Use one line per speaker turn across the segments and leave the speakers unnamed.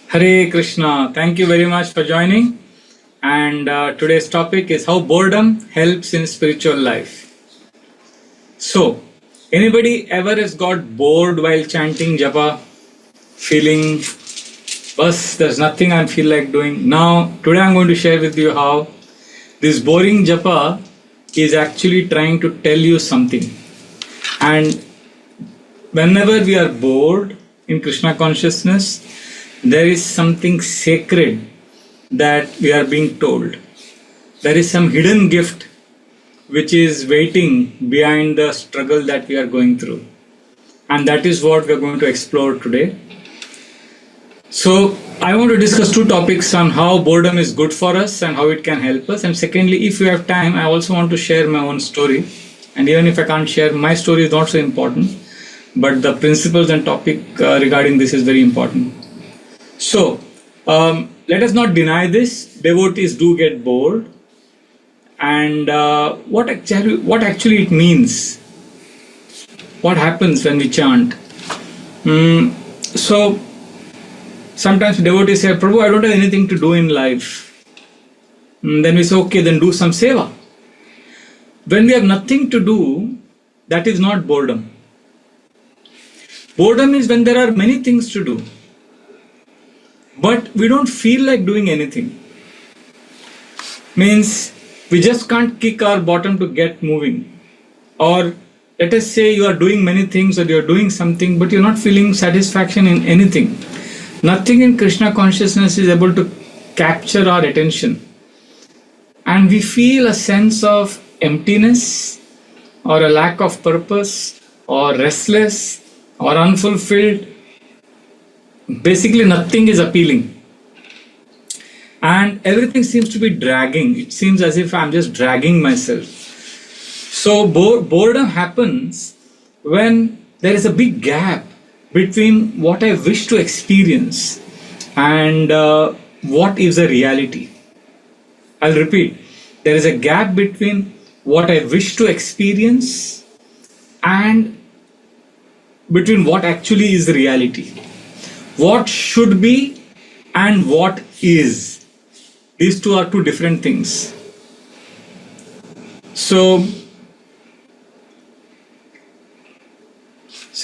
Hare Krishna. Thank you very much for joining. And today's topic is how boredom helps in spiritual life. So, anybody ever has got bored while chanting japa, feeling, bus, there's nothing I feel like doing. Now, today I'm going to share with you how this boring japa is actually trying to tell you something. And whenever we are bored in Krishna consciousness, there is something sacred that we are being told. There is some hidden gift which is waiting behind the struggle that we are going through. And that is what we are going to explore today. So, I want to discuss two topics on how boredom is good for us and how it can help us. And secondly, if you have time, I also want to share my own story. And even if I can't share, my story is not so important. But the principles and topic regarding this is very important. So, let us not deny this. Devotees do get bored. And what actually it means. What happens when we chant. So, sometimes devotees say, Prabhu, I don't have anything to do in life. Then we say, okay, then do some seva. When we have nothing to do, that is not boredom. Boredom is when there are many things to do, but we don't feel like doing anything. Means we just can't kick our bottom to get moving. Or let us say you are doing many things or you are doing something, but you're not feeling satisfaction in anything. Nothing in Krishna consciousness is able to capture our attention. And we feel a sense of emptiness or a lack of purpose or restless or unfulfilled. Basically nothing is appealing. And everything seems to be dragging. It seems as if I'm just dragging myself. So boredom happens when there is a big gap between what I wish to experience and what is the reality. I'll repeat. There is a gap between what I wish to experience and between what actually is the reality. What should be and what is. These two are two different things. So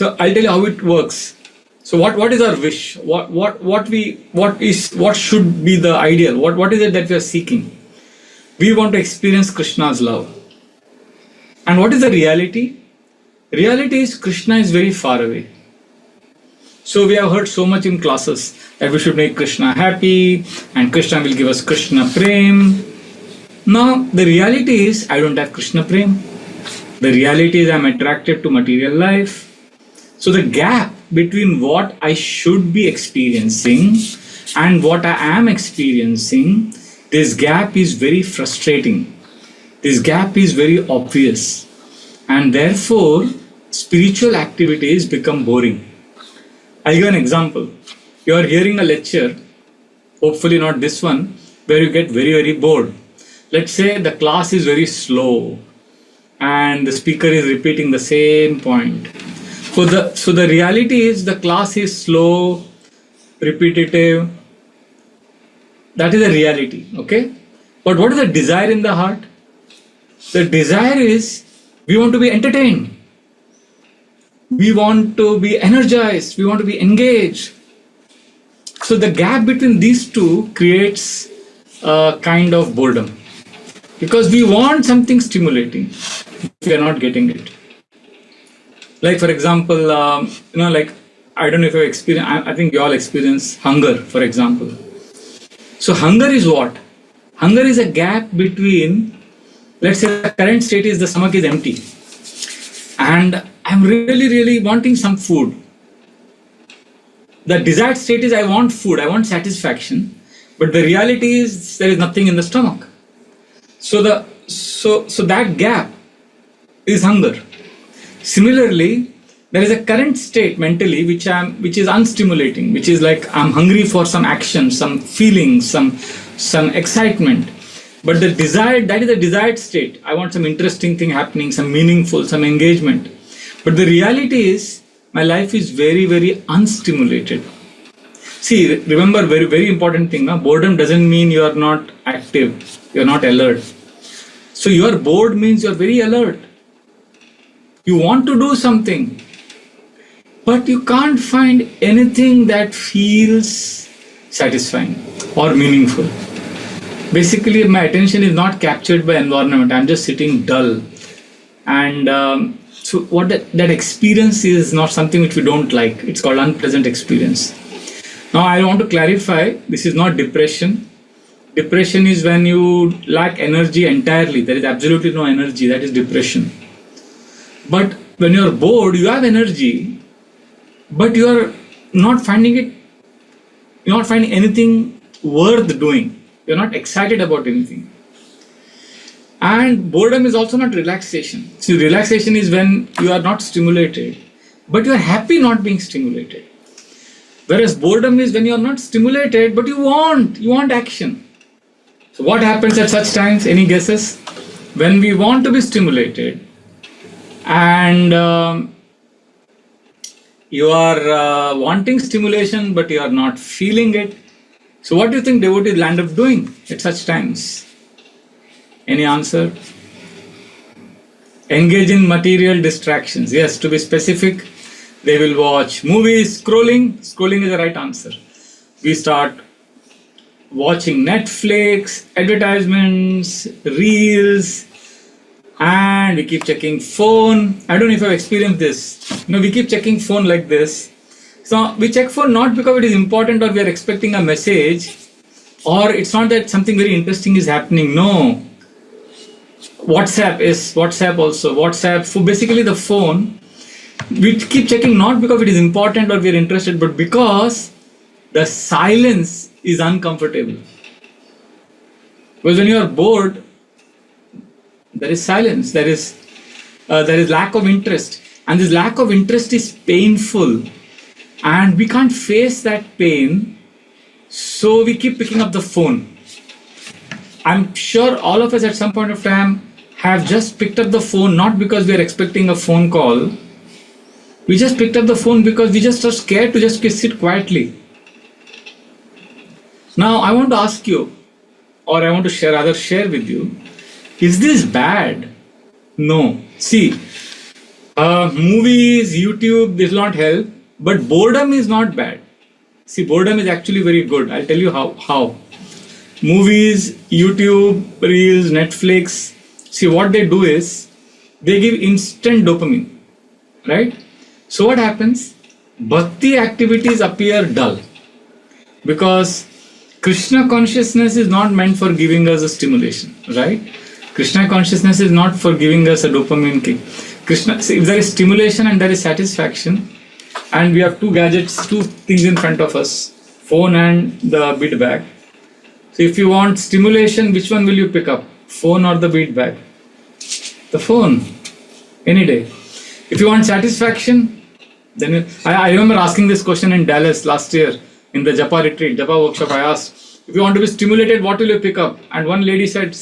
I'll tell you how it works. So what is our wish? What should be the ideal? What is it that we are seeking? We want to experience Krishna's love. And what is the reality? Reality is Krishna is very far away. So we have heard so much in classes that we should make Krishna happy and Krishna will give us Krishna Prem. Now the reality is I don't have Krishna Prem. The reality is I'm attracted to material life. So the gap between what I should be experiencing and what I am experiencing, this gap is very frustrating. This gap is very obvious. And therefore, spiritual activities become boring. I'll give an example. You are hearing a lecture, hopefully not this one, where you get very, very bored. Let's say the class is very slow and the speaker is repeating the same point. So the reality is the class is slow, repetitive. That is the reality, okay? But what is the desire in the heart? The desire is we want to be entertained. We want to be energized. We want to be engaged. So the gap between these two creates a kind of boredom. Because we want something stimulating. We are not getting it. Like for example, I don't know if you experience, I think you all experience hunger, for example. So hunger is what? Hunger is a gap between, let's say the current state is the stomach is empty. And I'm really, really wanting some food. The desired state is I want food, I want satisfaction. But the reality is there is nothing in the stomach. So that gap is hunger. Similarly, there is a current state mentally which is unstimulating, which is like I'm hungry for some action, some feeling, some excitement. But that is the desired state. I want some interesting thing happening, some meaningful, some engagement. But the reality is my life is very, very unstimulated. See, remember, very, very important thing. Boredom doesn't mean you are not active, you are not alert. So you are bored means you are very alert. You want to do something, but you can't find anything that feels satisfying or meaningful. Basically, my attention is not captured by environment. I'm just sitting dull. And so what that experience is not something which we don't like. It's called unpleasant experience. Now, I want to clarify, this is not depression. Depression is when you lack energy entirely. There is absolutely no energy. That is depression. But when you are bored, you have energy, but you are not finding it, you're not finding anything worth doing. You're not excited about anything. And boredom is also not relaxation. See, relaxation is when you are not stimulated, but you are happy not being stimulated. Whereas boredom is when you are not stimulated, but you want action. So what happens at such times? Any guesses? When we want to be stimulated and you are wanting stimulation, but you are not feeling it. So what do you think devotees land up doing at such times? Any answer? Engage in material distractions. Yes, to be specific, they will watch movies, scrolling. Scrolling is the right answer. We start watching Netflix, advertisements, reels, and we keep checking phone. I don't know if I've experienced this. We keep checking phone like this. So we check phone not because it is important or we are expecting a message, or it's not that something very interesting is happening. No. WhatsApp also. WhatsApp, for basically the phone. We keep checking not because it is important or we are interested, but because the silence is uncomfortable. Because when you are bored, there is silence, there is lack of interest, and this lack of interest is painful, and we can't face that pain, so we keep picking up the phone. I'm sure all of us at some point of time have just picked up the phone not because we are expecting a phone call. We just picked up the phone because we just are scared to just sit quietly. Now I want to ask you, or I want to share with you, is this bad? No. See, movies, YouTube, this will not help, but boredom is not bad. See, boredom is actually very good. I'll tell you how. Movies, YouTube, Reels, Netflix, see what they do is, they give instant dopamine, right? So what happens? Bhakti activities appear dull because Krishna consciousness is not meant for giving us a stimulation, right? Krishna consciousness is not for giving us a dopamine kick. See, if there is stimulation and there is satisfaction, and we have two things in front of us, phone and the bead bag. So if you want stimulation, which one will you pick up? Phone or the bead bag? The phone, any day. If you want satisfaction, then I remember asking this question in Dallas last year in the Japa retreat, Japa workshop. I asked, if you want to be stimulated, what will you pick up? And one lady said,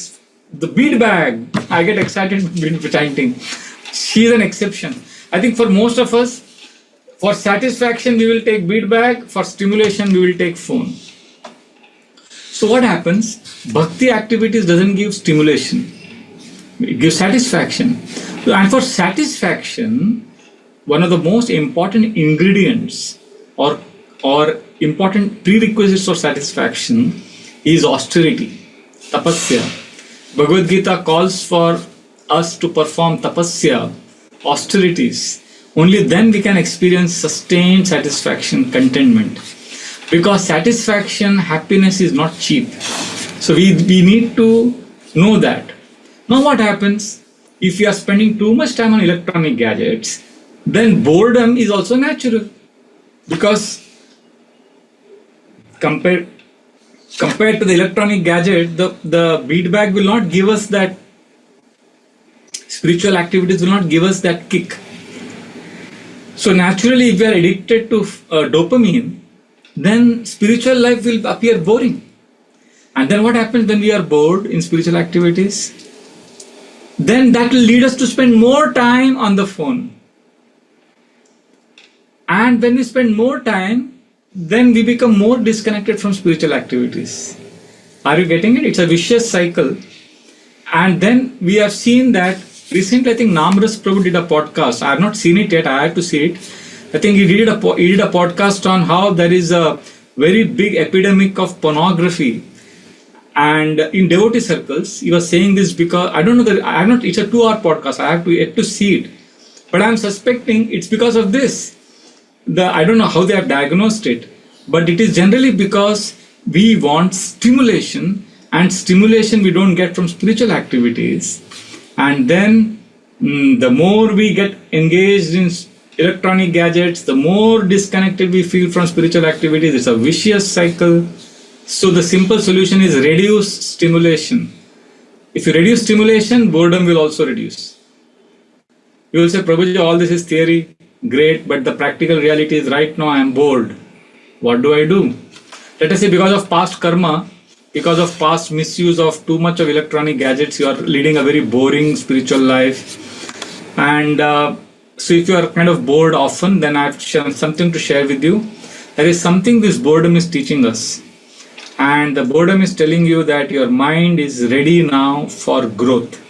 the bead bag. I get excited chanting. She is an exception. I think for most of us, for satisfaction we will take bead bag, for stimulation we will take phone. So what happens? Bhakti activities doesn't give stimulation. It gives satisfaction. And for satisfaction, one of the most important ingredients or important prerequisites for satisfaction is austerity, tapasya. Bhagavad Gita calls for us to perform tapasya, austerities. Only then we can experience sustained satisfaction, contentment. Because satisfaction, happiness is not cheap. So we need to know that. Now what happens? If you are spending too much time on electronic gadgets, then boredom is also natural. Because compared to the electronic gadget, the bead bag will not give us that, spiritual activities will not give us that kick. So naturally, if we are addicted to dopamine, then spiritual life will appear boring. And then what happens when we are bored in spiritual activities? Then that will lead us to spend more time on the phone. And when we spend more time, then we become more disconnected from spiritual activities. Are you getting it? It's a vicious cycle. And then we have seen that recently, I think Namras Prabhu did a podcast. I have not seen it yet. I have to see it. I think he did a podcast on how there is a very big epidemic of pornography. And in devotee circles, he was saying this because I don't know that I have not. It's a 2-hour podcast. I have to yet to see it, but I am suspecting it's because of this. I don't know how they have diagnosed it, but it is generally because we want stimulation, and stimulation we don't get from spiritual activities. And then the more we get engaged in electronic gadgets, the more disconnected we feel from spiritual activities. It's a vicious cycle. So the simple solution is reduce stimulation. If you reduce stimulation, boredom will also reduce. You will say, Prabhuji, all this is theory, great, but the practical reality is right now I am bored. What do I do? Let us say because of past karma, because of past misuse of too much of electronic gadgets, you are leading a very boring spiritual life. And so if you are kind of bored often, then I have something to share with you. There is something this boredom is teaching us. And the boredom is telling you that your mind is ready now for growth.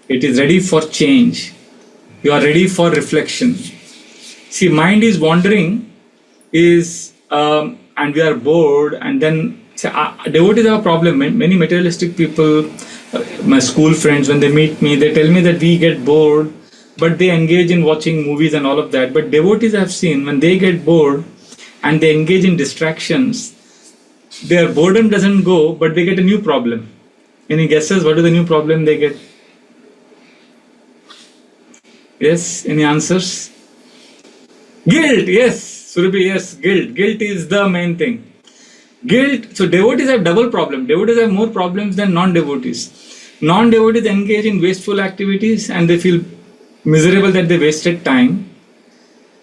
It is ready for change. You are ready for reflection. See, mind is wandering, and we are bored, and then devotees have a problem. Many materialistic people, my school friends, when they meet me, they tell me that we get bored, but they engage in watching movies and all of that. But devotees I have seen, when they get bored and they engage in distractions, their boredom doesn't go, but they get a new problem. Any guesses? What is the new problem they get? Yes? Any answers? Guilt. Yes. Surabhi, yes. Guilt. Guilt is the main thing. Guilt. So devotees have double problem. Devotees have more problems than non-devotees. Non-devotees engage in wasteful activities and they feel miserable that they wasted time.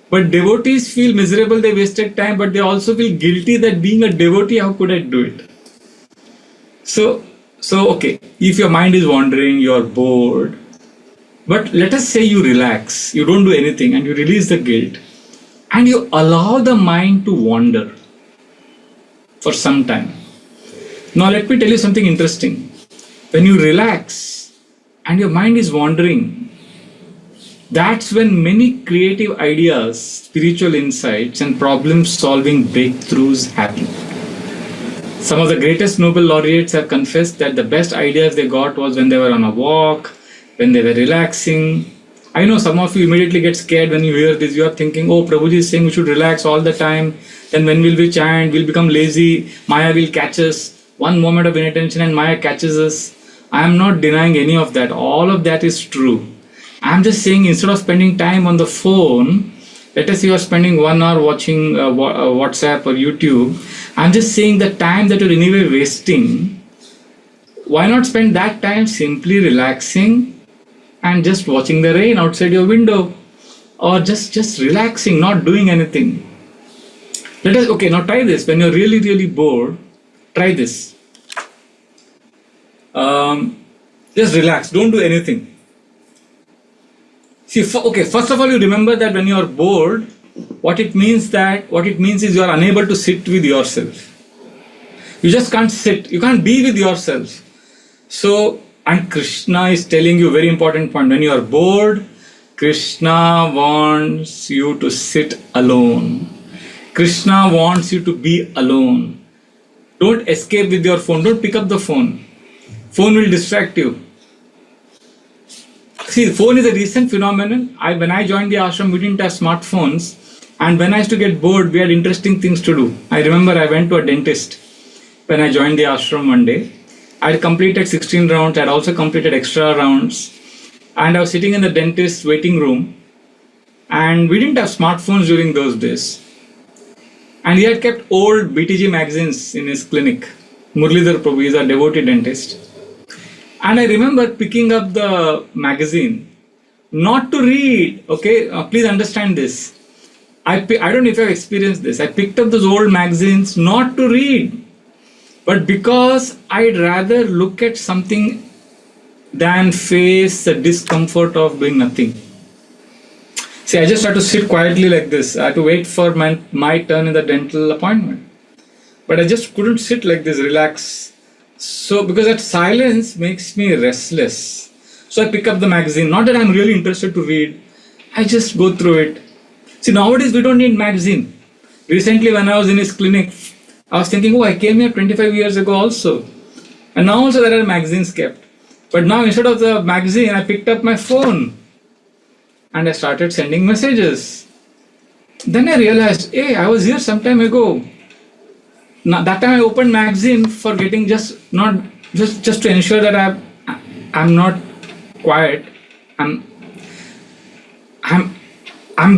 But devotees feel miserable they wasted time, but they also feel guilty that being a devotee, how could I do it? So okay, if your mind is wandering, you're bored, but let us say you relax, you don't do anything and you release the guilt and you allow the mind to wander for some time. Now let me tell you something interesting. When you relax and your mind is wandering, that's when many creative ideas, spiritual insights, and problem-solving breakthroughs happen. Some of the greatest Nobel laureates have confessed that the best ideas they got was when they were on a walk, when they were relaxing. I know some of you immediately get scared when you hear this. You are thinking, oh, Prabhuji is saying we should relax all the time. Then when will we chant? We'll become lazy. Maya will catch us. One moment of inattention and Maya catches us. I am not denying any of that. All of that is true. I'm just saying instead of spending time on the phone, let us say you are spending 1 hour watching WhatsApp or YouTube. I'm just saying the time that you're anyway wasting, why not spend that time simply relaxing and just watching the rain outside your window, or just relaxing, not doing anything. Okay, now try this. When you're really, really bored, try this. Just relax, don't do anything. See, first of all, you remember that when you are bored, what it means is you are unable to sit with yourself. You just can't sit. You can't be with yourself. So, and Krishna is telling you a very important point. When you are bored, Krishna wants you to sit alone. Krishna wants you to be alone. Don't escape with your phone. Don't pick up the phone. Phone will distract you. See, phone is a recent phenomenon. When I joined the ashram, we didn't have smartphones. And when I used to get bored, we had interesting things to do. I remember I went to a dentist when I joined the ashram one day. I had completed 16 rounds. I had also completed extra rounds. And I was sitting in the dentist's waiting room. And we didn't have smartphones during those days. And he had kept old BTG magazines in his clinic. Muralidhar Prabhu is a devotee dentist. And I remember picking up the magazine, not to read, okay? Please understand this. I don't know if you have experienced this. I picked up those old magazines not to read, but because I'd rather look at something than face the discomfort of doing nothing. See, I just had to sit quietly like this. I had to wait for my turn in the dental appointment. But I just couldn't sit like this, relax. So, because that silence makes me restless. So I pick up the magazine. Not that I'm really interested to read. I just go through it. See, nowadays we don't need magazine. Recently when I was in his clinic, I was thinking, oh, I came here 25 years ago also. And now also there are magazines kept. But now instead of the magazine, I picked up my phone. And I started sending messages. Then I realized, hey, I was here some time ago. Now, that time I opened magazine for getting just to ensure that I'm not quiet. I'm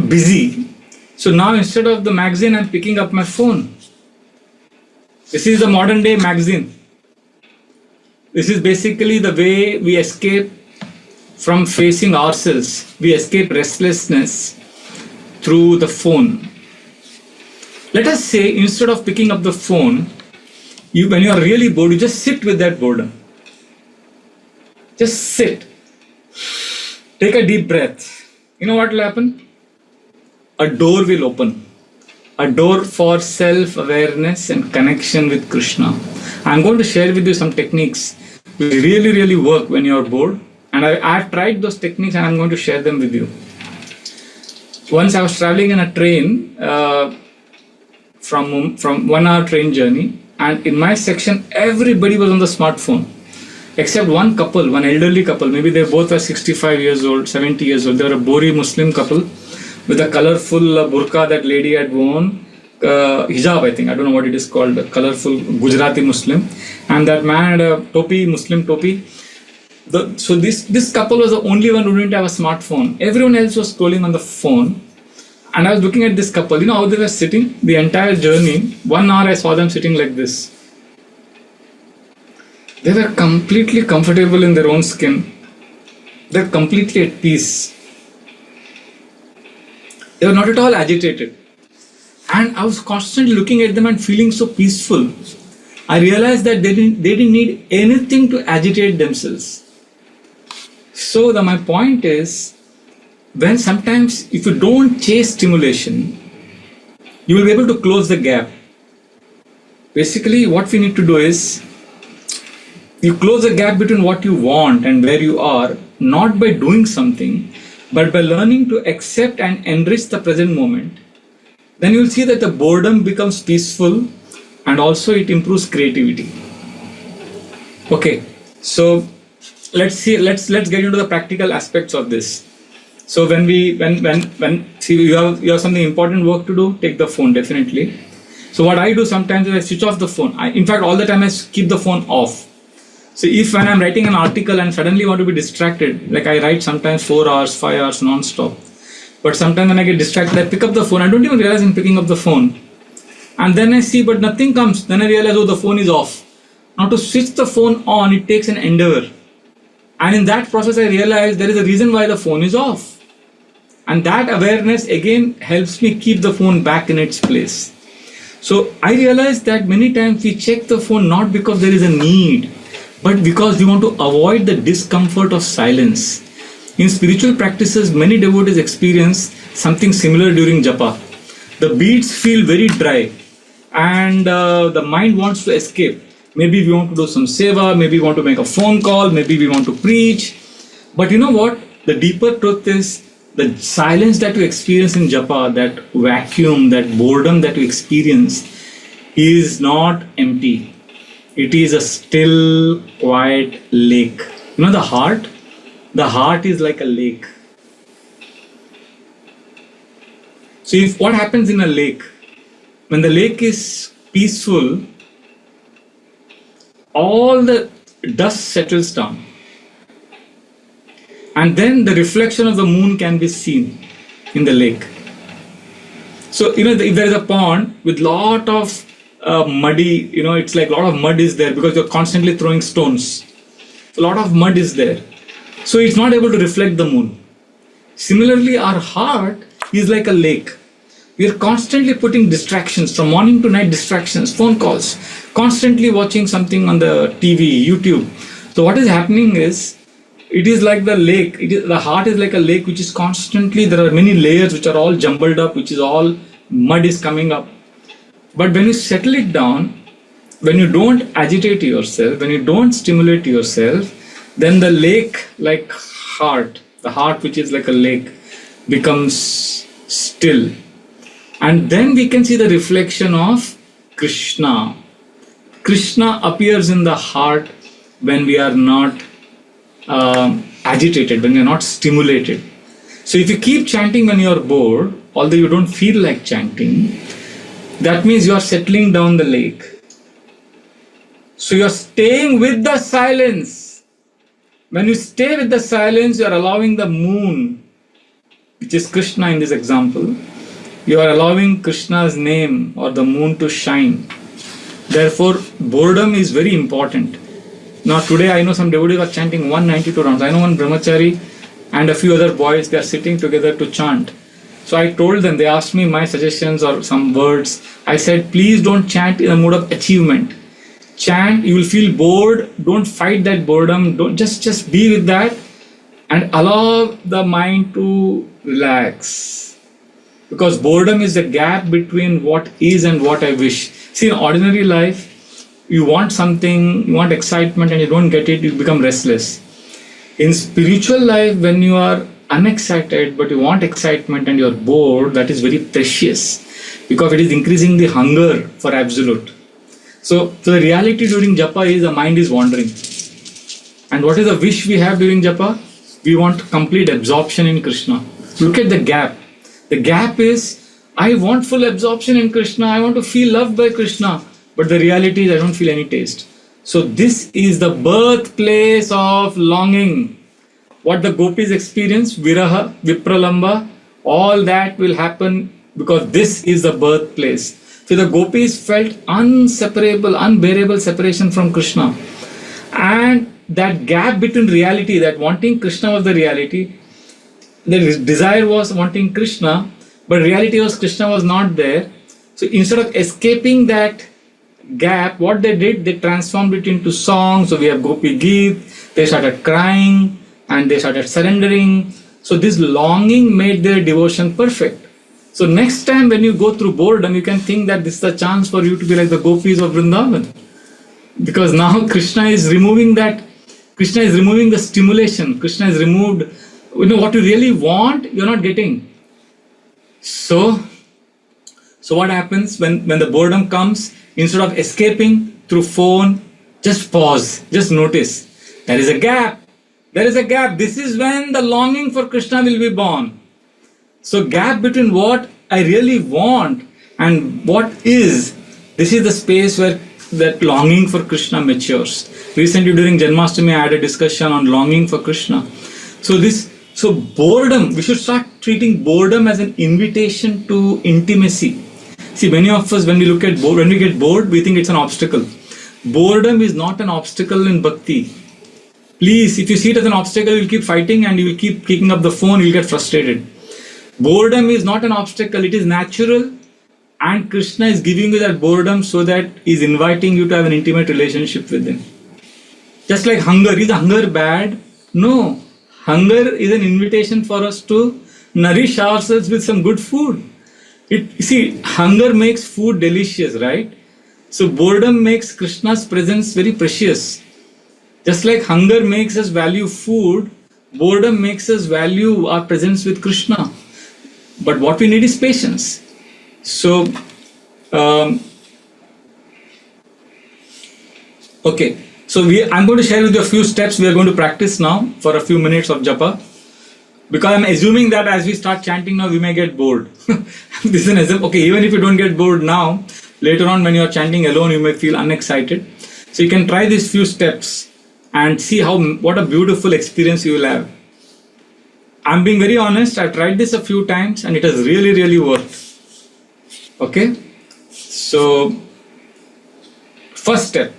busy. So now instead of the magazine, I'm picking up my phone. This is the modern day magazine. This is basically the way we escape from facing ourselves. We escape restlessness through the phone. Let us say instead of picking up the phone, when you are really bored, you just sit with that boredom. Just sit. Take a deep breath. You know what will happen? A door will open. A door for self-awareness and connection with Krishna. I'm going to share with you some techniques which really, really work when you are bored. And I've tried those techniques and I'm going to share them with you. Once I was traveling in a train from 1 hour train journey, and in my section everybody was on the smartphone except one couple, one elderly couple. Maybe they both were 65 years old, 70 years old. They were a Bori Muslim couple with a colorful burqa that lady had worn, hijab, I think. I don't know what it is called, a colorful Gujarati Muslim. And that man had a topi, Muslim topi. So this couple was the only one who didn't have a smartphone. Everyone else was scrolling on the phone. And I was looking at this couple. You know how they were sitting? The entire journey, 1 hour I saw them sitting like this. They were completely comfortable in their own skin. They were completely at peace. They were not at all agitated. And I was constantly looking at them and feeling so peaceful. I realized that they didn't need anything to agitate themselves. So my point is, when sometimes if you don't chase stimulation, you will be able to close the gap. Basically what we need to do is, you close the gap between what you want and where you are, not by doing something, but by learning to accept and enrich the present moment. Then you will see that the boredom becomes peaceful and also it improves creativity. Okay, so let's get into the practical aspects of this. So when you have something important work to do, take the phone definitely. So what I do sometimes is I switch off the phone. In fact, all the time I keep the phone off. So if when I'm writing an article and suddenly want to be distracted, like I write sometimes 4 hours, 5 hours non-stop. But sometimes when I get distracted, I pick up the phone. I don't even realize I'm picking up the phone. And then I see, but nothing comes. Then I realize, oh, the phone is off. Now to switch the phone on, it takes an endeavor. And in that process, I realize there is a reason why the phone is off. And that awareness again helps me keep the phone back in its place. So I realize that many times we check the phone not because there is a need, but because we want to avoid the discomfort of silence. In spiritual practices, many devotees experience something similar during japa. The beats feel very dry and the mind wants to escape. Maybe we want to do some seva, maybe we want to make a phone call, maybe we want to preach. But you know what? The deeper truth is the silence that you experience in japa, that vacuum, that boredom that you experience is not empty. It is a still, quiet lake. You know the heart? The heart is like a lake. So what happens in a lake? When the lake is peaceful, all the dust settles down. And then the reflection of the moon can be seen in the lake. So, if there is a pond with lot of muddy, it's like a lot of mud is there because you're constantly throwing stones. A lot of mud is there. So it's not able to reflect the moon. Similarly, our heart is like a lake. We are constantly putting distractions, from morning to night distractions, phone calls, constantly watching something on the TV, YouTube. So what is happening is, It is like the lake. The heart is like a lake which is constantly, there are many layers which are all jumbled up, which is all mud is coming up. But when you settle it down, when you don't agitate yourself, when you don't stimulate yourself, then the lake like heart, the heart which is like a lake, becomes still. And then we can see the reflection of Krishna. Krishna appears in the heart when we are not agitated, when we are not stimulated. So if you keep chanting when you are bored, although you don't feel like chanting, that means you are settling down the lake. So you are staying with the silence. When you stay with the silence, you are allowing the moon, which is Krishna in this example, you are allowing Krishna's name or the moon to shine. Therefore, boredom is very important. Now today I know some devotees are chanting 192 rounds. I know one brahmachari and a few other boys, they are sitting together to chant. So I told them, they asked me my suggestions or some words. I said, please don't chant in a mood of achievement. Chant, you will feel bored. Don't fight that boredom. Don't just be with that and allow the mind to relax. Because boredom is the gap between what is and what I wish. See, in ordinary life, you want something, you want excitement and you don't get it, you become restless. In spiritual life, when you are unexcited but you want excitement and you're bored, that is very precious because it is increasing the hunger for absolute. So the reality during japa is the mind is wandering. And what is the wish we have during japa? We want complete absorption in Krishna. Look at the gap. The gap is, I want full absorption in Krishna, I want to feel loved by Krishna. But the reality is I don't feel any taste. So this is the birthplace of longing. What the gopis experience, viraha, vipralamba, all that will happen because this is the birthplace. So the gopis felt unseparable, unbearable separation from Krishna. And that gap between reality, that wanting Krishna was the reality, the desire was wanting Krishna, but reality was Krishna was not there. So instead of escaping that gap, what they did, they transformed it into songs. So we have Gopi Geet, they started crying and they started surrendering. So this longing made their devotion perfect. So next time when you go through boredom, you can think that this is a chance for you to be like the gopis of Vrindavan. Because now Krishna is removing that, Krishna is removing the stimulation, Krishna is removed, what you really want, you're not getting. So what happens when the boredom comes? Instead of escaping through phone, just pause, just notice. There is a gap. There is a gap. This is when the longing for Krishna will be born. So gap between what I really want and what is, this is the space where that longing for Krishna matures. Recently during Janmashtami I had a discussion on longing for Krishna. So boredom, we should start treating boredom as an invitation to intimacy. See, many of us, when we get bored, we think it's an obstacle. Boredom is not an obstacle in bhakti. Please, if you see it as an obstacle, you'll keep fighting and you will keep picking up the phone, you'll get frustrated. Boredom is not an obstacle, it is natural, and Krishna is giving you that boredom so that he's inviting you to have an intimate relationship with him. Just like hunger. Is hunger bad? No. Hunger is an invitation for us to nourish ourselves with some good food. Hunger makes food delicious, right? So boredom makes Krishna's presence very precious. Just like hunger makes us value food, boredom makes us value our presence with Krishna. But what we need is patience. So, okay. So I'm going to share with you a few steps we are going to practice now for a few minutes of japa. Because I'm assuming that as we start chanting now, we may get bored. This is an assumption. Okay, even if you don't get bored now, later on when you are chanting alone, you may feel unexcited. So you can try these few steps and see what a beautiful experience you will have. I'm being very honest, I tried this a few times and it has really, really worked. Okay? So, first step.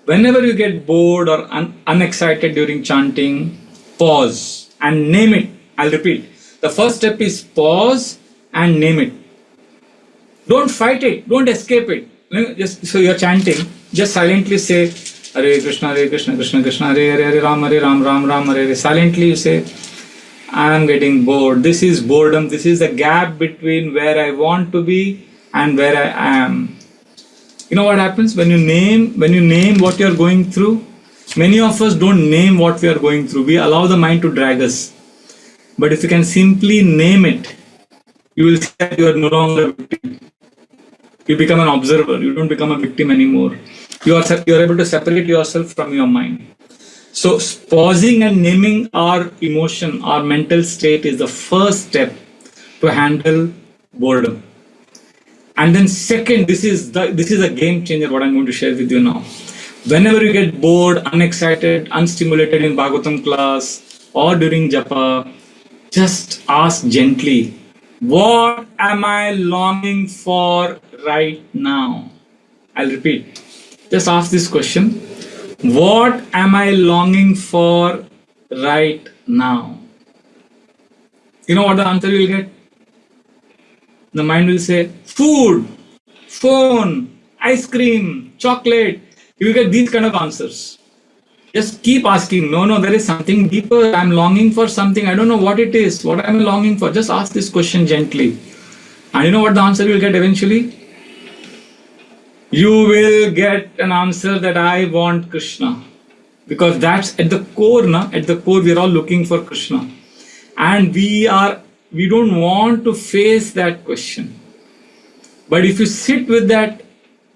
Whenever you get bored or unexcited during chanting, pause and name it. I'll repeat. The first step is pause and name it. Don't fight it. Don't escape it. So you're chanting. Just silently say, Hare Krishna, Krishna Krishna, Hare Ram, Ram Ram, Hare Hare. Silently you say, I am getting bored. This is boredom. This is the gap between where I want to be and where I am. You know what happens when you name what you are going through? Many of us don't name what we are going through. We allow the mind to drag us. But if you can simply name it, you will see that you are no longer a victim. You become an observer. You don't become a victim anymore. You are able to separate yourself from your mind. So pausing and naming our emotion, our mental state is the first step to handle boredom. And then second, this is a game changer, what I'm going to share with you now. Whenever you get bored, unexcited, unstimulated in Bhagavatam class or during japa, just ask gently, what am I longing for right now? I'll repeat. Just ask this question. What am I longing for right now? You know what the answer you will get? The mind will say, food, phone, ice cream, chocolate. You will get these kind of answers. Just keep asking. No, there is something deeper. I'm longing for something. I don't know what it is. What am I longing for? Just ask this question gently. And you know what the answer you will get eventually? You will get an answer that I want Krishna. Because that's at the core, at the core we are all looking for Krishna. And we don't want to face that question. But if you sit with that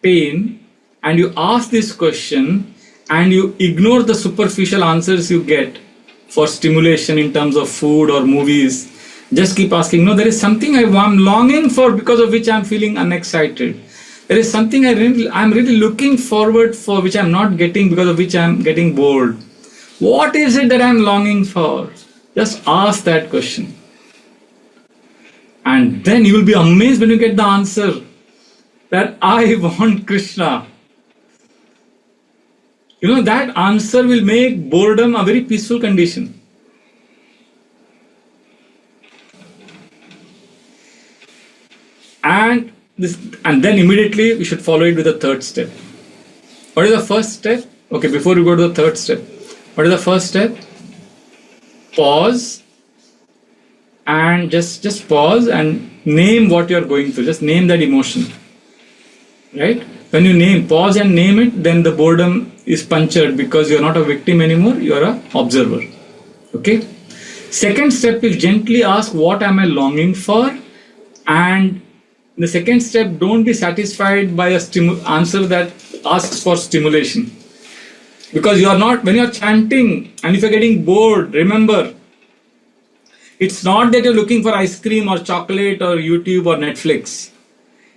pain and you ask this question and you ignore the superficial answers you get for stimulation in terms of food or movies, just keep asking, no, there is something I'm longing for because of which I'm feeling unexcited. There is something I'm really looking forward for which I'm not getting because of which I'm getting bored. What is it that I'm longing for? Just ask that question. And then you will be amazed when you get the answer that I want Krishna. You know, that answer will make boredom a very peaceful condition. And then immediately we should follow it with the third step. What is the first step? Okay, before we go to the third step, what is the first step? Pause and just pause and name what you are going through. Just name that emotion. Right? When you pause and name it, then the boredom is punctured because you are not a victim anymore, you are an observer. Okay? Second step is gently ask, what am I longing for? And the second step, don't be satisfied by a answer that asks for stimulation. Because you are not, when you are chanting and if you are getting bored, remember, it's not that you are looking for ice cream or chocolate or YouTube or Netflix.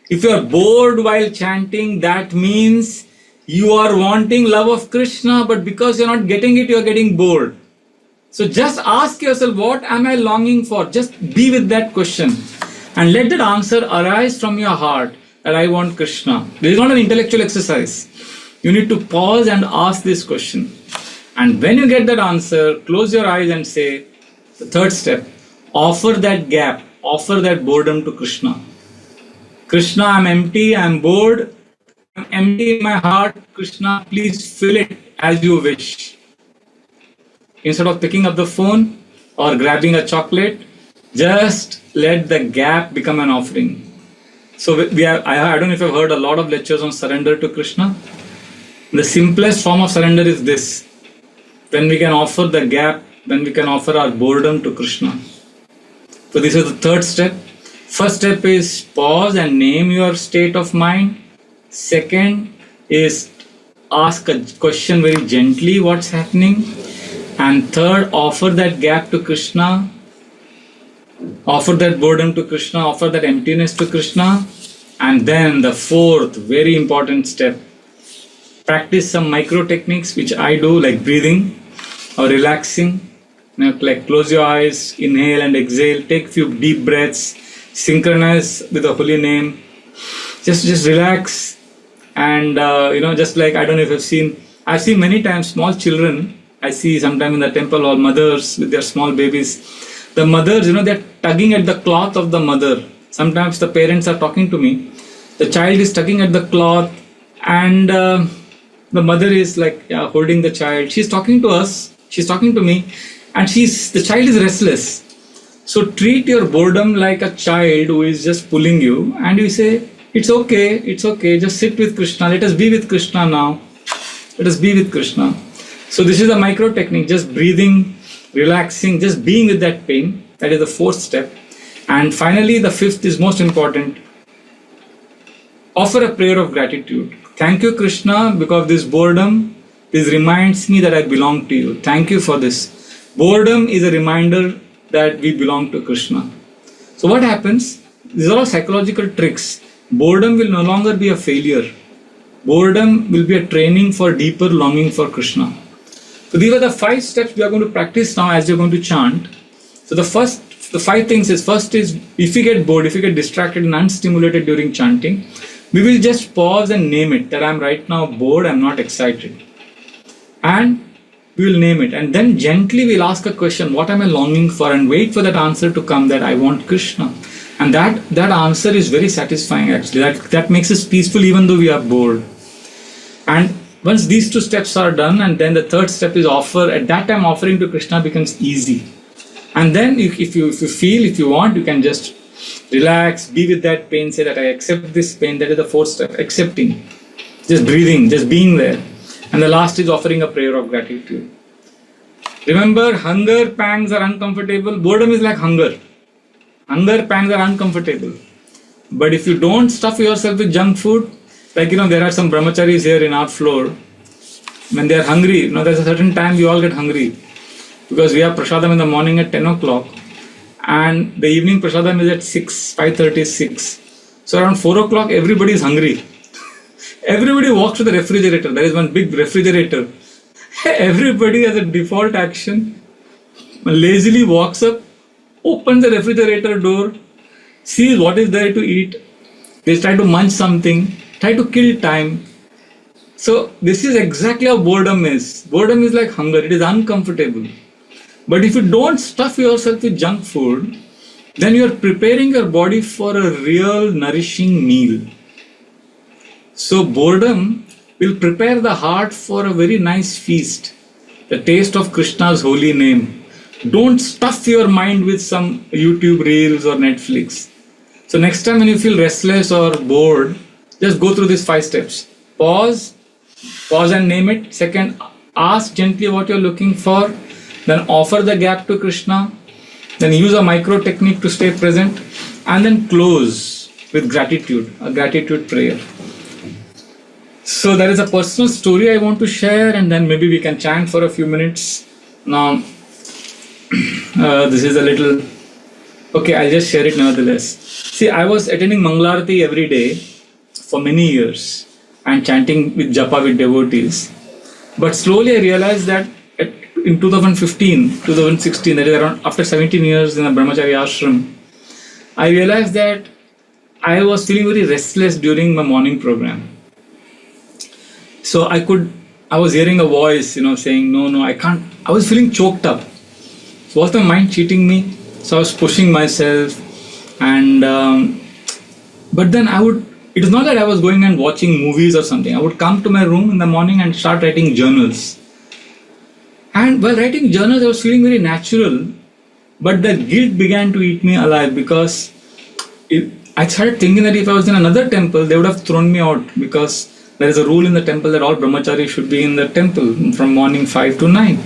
If you are bored while chanting, that means you are wanting love of Krishna, but because you are not getting it, you are getting bored. So just ask yourself, what am I longing for? Just be with that question. And let that answer arise from your heart that I want Krishna. This is not an intellectual exercise. You need to pause and ask this question. And when you get that answer, close your eyes and say, the third step, offer that gap, offer that boredom to Krishna. Krishna, I'm empty, I'm bored, I'm empty in my heart. Krishna, please fill it as you wish. Instead of picking up the phone or grabbing a chocolate, just let the gap become an offering. So I don't know if you've heard a lot of lectures on surrender to Krishna. The simplest form of surrender is this. When we can offer the gap, when we can offer our boredom to Krishna. So this is the third step. First step is pause and name your state of mind. Second is ask a question very gently, what's happening. And third, offer that gap to Krishna. Offer that boredom to Krishna, offer that emptiness to Krishna. And then the fourth, very important step, practice some micro techniques which I do, like breathing or relaxing. Like close your eyes, inhale and exhale, take few deep breaths, synchronize with the holy name. Just relax and just like, I don't know if I've seen many times small children. I see sometimes in the temple or mothers with their small babies. The mothers, they're tugging at the cloth of the mother. Sometimes the parents are talking to me. The child is tugging at the cloth and the mother is like holding the child. She's talking to us. She's talking to me, and the child is restless. So treat your boredom like a child who is just pulling you, and you say, it's okay, just sit with Krishna. Let us be with Krishna now. Let us be with Krishna. So this is a micro technique, just breathing, relaxing, just being with that pain. That is the fourth step. And finally, the fifth is most important. Offer a prayer of gratitude. Thank you, Krishna, because this boredom, this reminds me that I belong to you. Thank you for this. Boredom is a reminder that we belong to Krishna. So what happens? These are all psychological tricks. Boredom will no longer be a failure. Boredom will be a training for deeper longing for Krishna. So these are the 5 steps we are going to practice now as we are going to chant. So the 5 things is, first is, if you get bored, if you get distracted and unstimulated during chanting, we will just pause and name it, that I am right now bored, I am not excited. And we will name it, and then gently we'll ask a question, what am I longing for, and wait for that answer to come, that I want Krishna. And that answer is very satisfying actually. That makes us peaceful even though we are bored. And once these 2 steps are done, and then the 3rd step is offer, at that time offering to Krishna becomes easy. And then if you feel, if you want, you can just relax, be with that pain, say that I accept this pain. That is the 4th step, accepting. Just breathing, just being there. And the last is offering a prayer of gratitude. Remember, hunger pangs are uncomfortable. Boredom is like hunger. Hunger pangs are uncomfortable. But if you don't stuff yourself with junk food, like there are some brahmacharis here in our floor. When they are hungry, there's a certain time we all get hungry. Because we have prasadam in the morning at 10 o'clock. And the evening prasadam is at 5:30, 6. So around 4 o'clock, everybody is hungry. Everybody walks to the refrigerator. There is one big refrigerator. Everybody has a default action. Lazily walks up, opens the refrigerator door, sees what is there to eat. They try to munch something, try to kill time. So this is exactly how boredom is. Boredom is like hunger. It is uncomfortable. But if you don't stuff yourself with junk food, then you are preparing your body for a real nourishing meal. So boredom will prepare the heart for a very nice feast, the taste of Krishna's holy name. Don't stuff your mind with some YouTube reels or Netflix. So next time when you feel restless or bored, just go through these 5 steps. Pause and name it. Second, ask gently what you're looking for. Then offer the gap to Krishna. Then use a micro technique to stay present. And then close with gratitude, a gratitude prayer. So there is a personal story I want to share, and then maybe we can chant for a few minutes. Now, this is a little... Okay, I'll just share it nevertheless. See, I was attending Mangalarati every day for many years and chanting with japa with devotees. But slowly I realized that in 2016, that is around after 17 years in a brahmachari ashram, I realized that I was feeling very restless during my morning program. So I was hearing a voice, saying, no, I can't. I was feeling choked up. So was my mind cheating me? So I was pushing myself, and but then it is not that I was going and watching movies or something. I would come to my room in the morning and start writing journals. And while writing journals, I was feeling very natural, but the guilt began to eat me alive, because I started thinking that if I was in another temple, they would have thrown me out, because there is a rule in the temple that all brahmacharis should be in the temple from morning 5 to 9.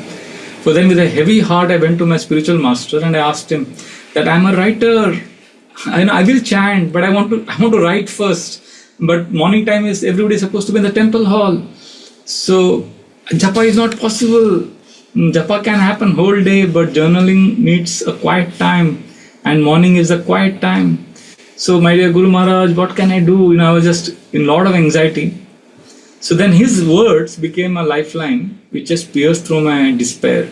So then with a heavy heart, I went to my spiritual master and I asked him that I'm a writer. I will chant, but I want to write first. But morning time is everybody is supposed to be in the temple hall. So japa is not possible. Japa can happen whole day, but journaling needs a quiet time, and morning is a quiet time. So my dear Guru Maharaj, what can I do? I was just in a lot of anxiety. So then his words became a lifeline which just pierced through my despair.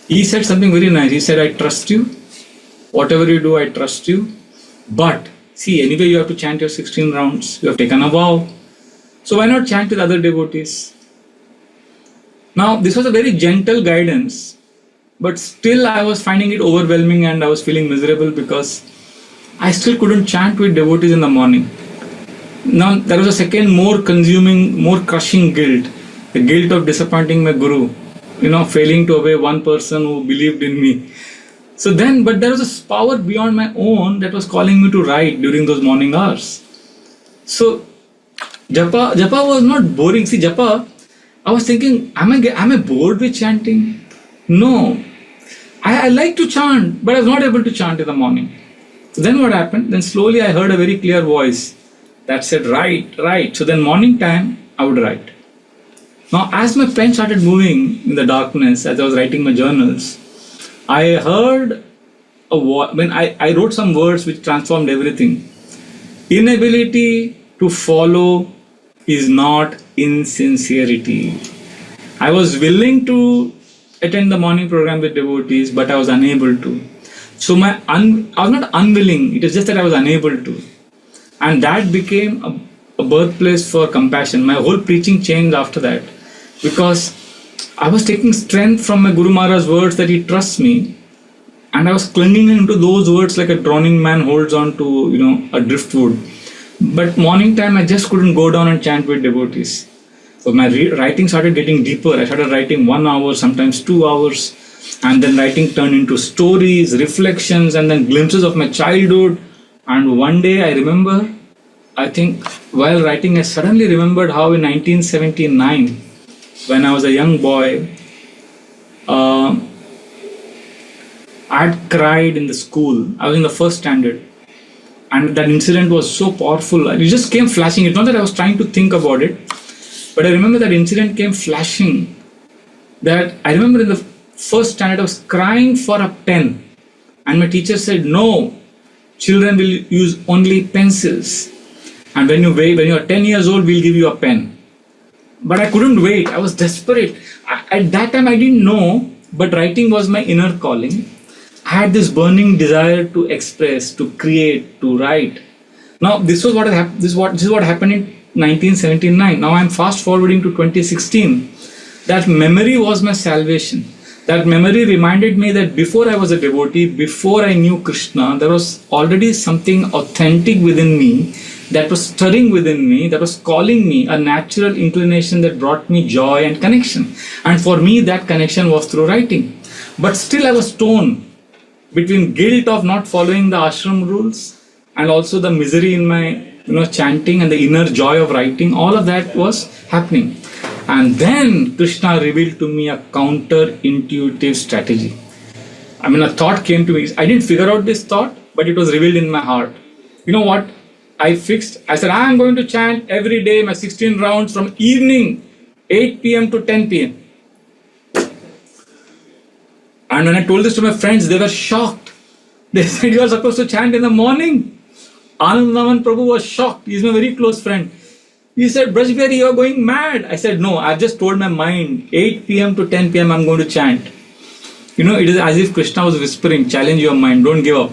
He said something very nice. He said, I trust you. Whatever you do, I trust you. But see, anyway you have to chant your 16 rounds. You have taken a vow. So why not chant with other devotees? Now this was a very gentle guidance, but still I was finding it overwhelming and I was feeling miserable because I still couldn't chant with devotees in the morning. Now there was a second more consuming, more crushing guilt, the guilt of disappointing my guru, failing to obey one person who believed in me. So then, but there was a power beyond my own that was calling me to write during those morning hours. So japa was not boring. See, japa, I was thinking, am I bored with chanting? No. I like to chant, but I was not able to chant in the morning. So then what happened? Then slowly I heard a very clear voice that said, write. So then morning time, I would write. Now, as my pen started moving in the darkness, as I was writing my journals, I heard I wrote some words which transformed everything. Inability to follow is not insincerity. I was willing to attend the morning program with devotees, but I was unable to. So I was not unwilling, it is just that I was unable to. And that became a birthplace for compassion. My whole preaching changed after that, because I was taking strength from my Guru Maharaj's words that he trusts me, and I was clinging into those words like a drowning man holds on to, a driftwood. But morning time, I just couldn't go down and chant with devotees. So my writing started getting deeper. I started writing 1 hour, sometimes 2 hours. And then writing turned into stories, reflections, and then glimpses of my childhood. And one day I remember, I think while writing, I suddenly remembered how in 1979, when I was a young boy, I had cried in the school. I was in the first standard. And that incident was so powerful. It just came flashing. It's not that I was trying to think about it, but I remember that incident came flashing. That I remember in the first standard I was crying for a pen. And my teacher said, no, children will use only pencils. And when you are 10 years old, we'll give you a pen. But I couldn't wait. I was desperate. At that time I didn't know, but writing was my inner calling. I had this burning desire to express, to create, to write. Now, this is what happened in 1979. Now I'm fast forwarding to 2016. That memory was my salvation. That memory reminded me that before I was a devotee, before I knew Krishna, there was already something authentic within me that was stirring within me, that was calling me, a natural inclination that brought me joy and connection. And for me, that connection was through writing. But still I was torn between guilt of not following the ashram rules and also the misery in my chanting and the inner joy of writing. All of that was happening. And then Krishna revealed to me a counter-intuitive strategy. A thought came to me. I didn't figure out this thought, but it was revealed in my heart. You know what? I said, I am going to chant every day my 16 rounds from evening 8 p.m. to 10 p.m. And when I told this to my friends, they were shocked. They said, you are supposed to chant in the morning. Anandaman Prabhu was shocked. He is my very close friend. He said, Vraja Bihari, you are going mad. I said, no, I've just told my mind, 8 p.m. to 10 p.m. I'm going to chant. It is as if Krishna was whispering, challenge your mind, don't give up.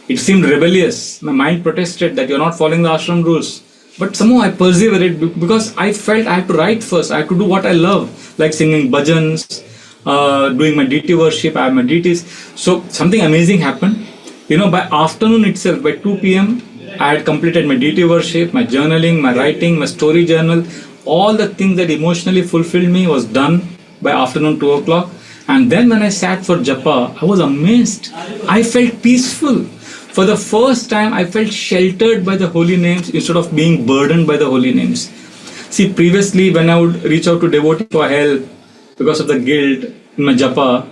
It seemed rebellious. My mind protested that you're not following the ashram rules. But somehow I persevered because I felt I had to write first. I had to do what I love, like singing bhajans, doing my deity worship. I have my deities. So something amazing happened. By afternoon itself, by 2 p.m., I had completed my deity worship, my journaling, my writing, my story journal. All the things that emotionally fulfilled me was done by afternoon 2 o'clock. And then when I sat for japa, I was amazed. I felt peaceful. For the first time, I felt sheltered by the holy names instead of being burdened by the holy names. See, previously when I would reach out to devotees for help because of the guilt in my japa,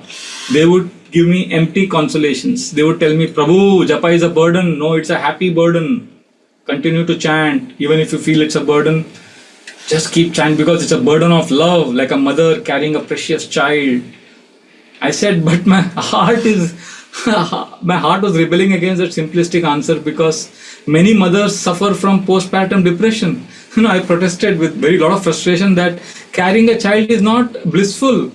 they would give me empty consolations. They would tell me, Prabhu, japa is a burden. No, it's a happy burden. Continue to chant. Even if you feel it's a burden, just keep chanting because it's a burden of love, like a mother carrying a precious child. I said, but my heart was rebelling against that simplistic answer because many mothers suffer from postpartum depression. I protested with very lot of frustration that carrying a child is not blissful.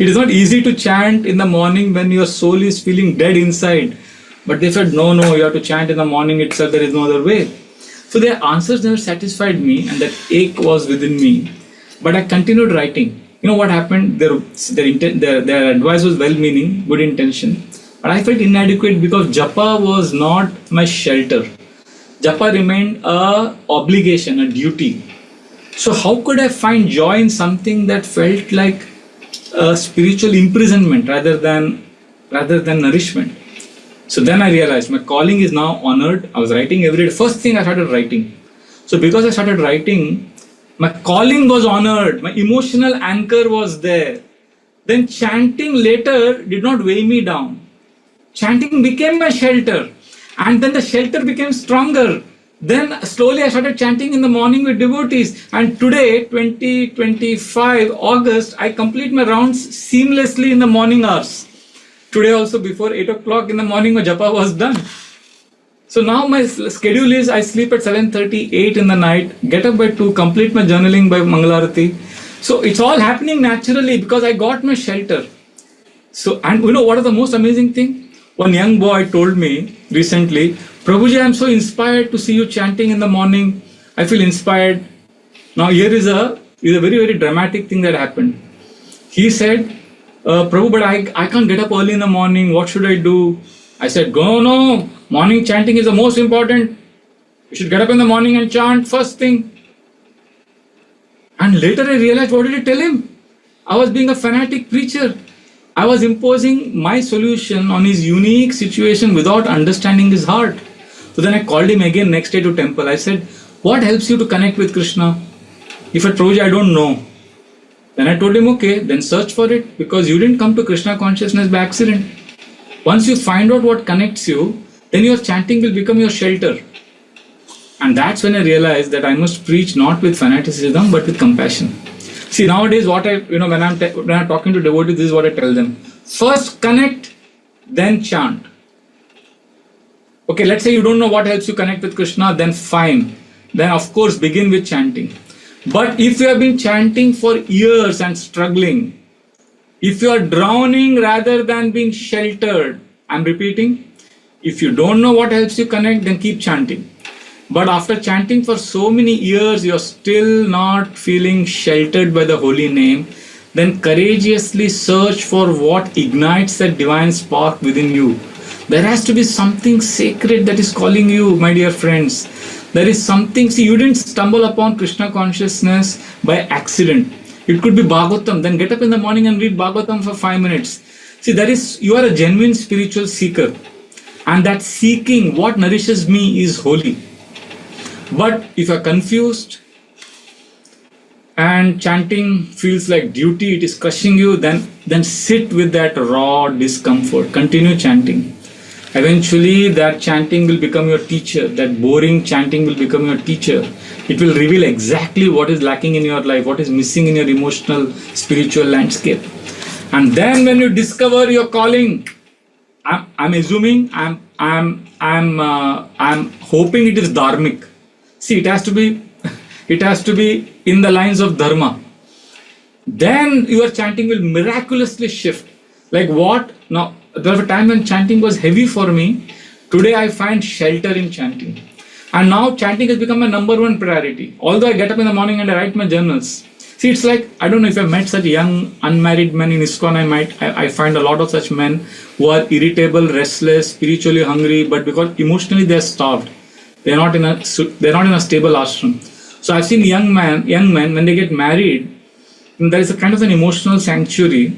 It is not easy to chant in the morning when your soul is feeling dead inside. But they said, no, you have to chant in the morning itself. There is no other way. So their answers never satisfied me and that ache was within me. But I continued writing. What happened? Their advice was well-meaning, good intention. But I felt inadequate because japa was not my shelter. Japa remained a obligation, a duty. So how could I find joy in something that felt like a spiritual imprisonment rather than nourishment? So then I realized my calling is now honored. I was writing every day. First thing I started writing. So because I started writing, my calling was honored. My emotional anchor was there. Then chanting later did not weigh me down. Chanting became my shelter. And then the shelter became stronger. Then slowly I started chanting in the morning with devotees. And today, 2025 August, I complete my rounds seamlessly in the morning hours. Today also before 8 o'clock in the morning, my japa was done. So now my schedule is I sleep at 7:30, 8 in the night, get up by 2, complete my journaling by Mangalarati. So it's all happening naturally because I got my shelter. So, and you know what is the most amazing thing? One young boy told me recently, Prabhuji, I'm so inspired to see you chanting in the morning. I feel inspired. Now here is a very, very dramatic thing that happened. He said, Prabhu, but I can't get up early in the morning. What should I do? I said, no, morning chanting is the most important. You should get up in the morning and chant first thing. And later I realized, what did I tell him? I was being a fanatic preacher. I was imposing my solution on his unique situation without understanding his heart. So then I called him again next day to temple. I said, what helps you to connect with Krishna? He said, Prabhuji, I don't know. Then I told him, okay, then search for it because you didn't come to Krishna consciousness by accident. Once you find out what connects you, then your chanting will become your shelter. And that's when I realized that I must preach not with fanaticism but with compassion. See, nowadays when I'm talking to devotees, this is what I tell them. First connect, then chant. Okay, let's say you don't know what helps you connect with Krishna, then fine. Then of course begin with chanting. But if you have been chanting for years and struggling, if you are drowning rather than being sheltered, I'm repeating, if you don't know what helps you connect, then keep chanting. But after chanting for so many years, you're still not feeling sheltered by the holy name, then courageously search for what ignites that divine spark within you. There has to be something sacred that is calling you, my dear friends. There is something, see, you didn't stumble upon Krishna consciousness by accident. It could be Bhagavatam. Then get up in the morning and read Bhagavatam for 5 minutes. See, you are a genuine spiritual seeker. And that seeking, what nourishes me is holy. But if you are confused and chanting feels like duty, it is crushing you, then sit with that raw discomfort. Continue chanting. Eventually that chanting will become your teacher. That boring chanting will become your teacher. It will reveal exactly what is lacking in your life, what is missing in your emotional, spiritual landscape. And then when you discover your calling, I'm assuming, I'm hoping it is dharmic. See, it has to be in the lines of dharma. Then your chanting will miraculously shift. Like what? Now, there was a time when chanting was heavy for me. Today I find shelter in chanting. And now chanting has become my number one priority. Although I get up in the morning and I write my journals. See, it's like, I don't know if I've met such young unmarried men in ISKCON. I find a lot of such men who are irritable, restless, spiritually hungry, but because emotionally they're starved. They're not in a stable ashram. So I've seen young men when they get married, there is a kind of an emotional sanctuary.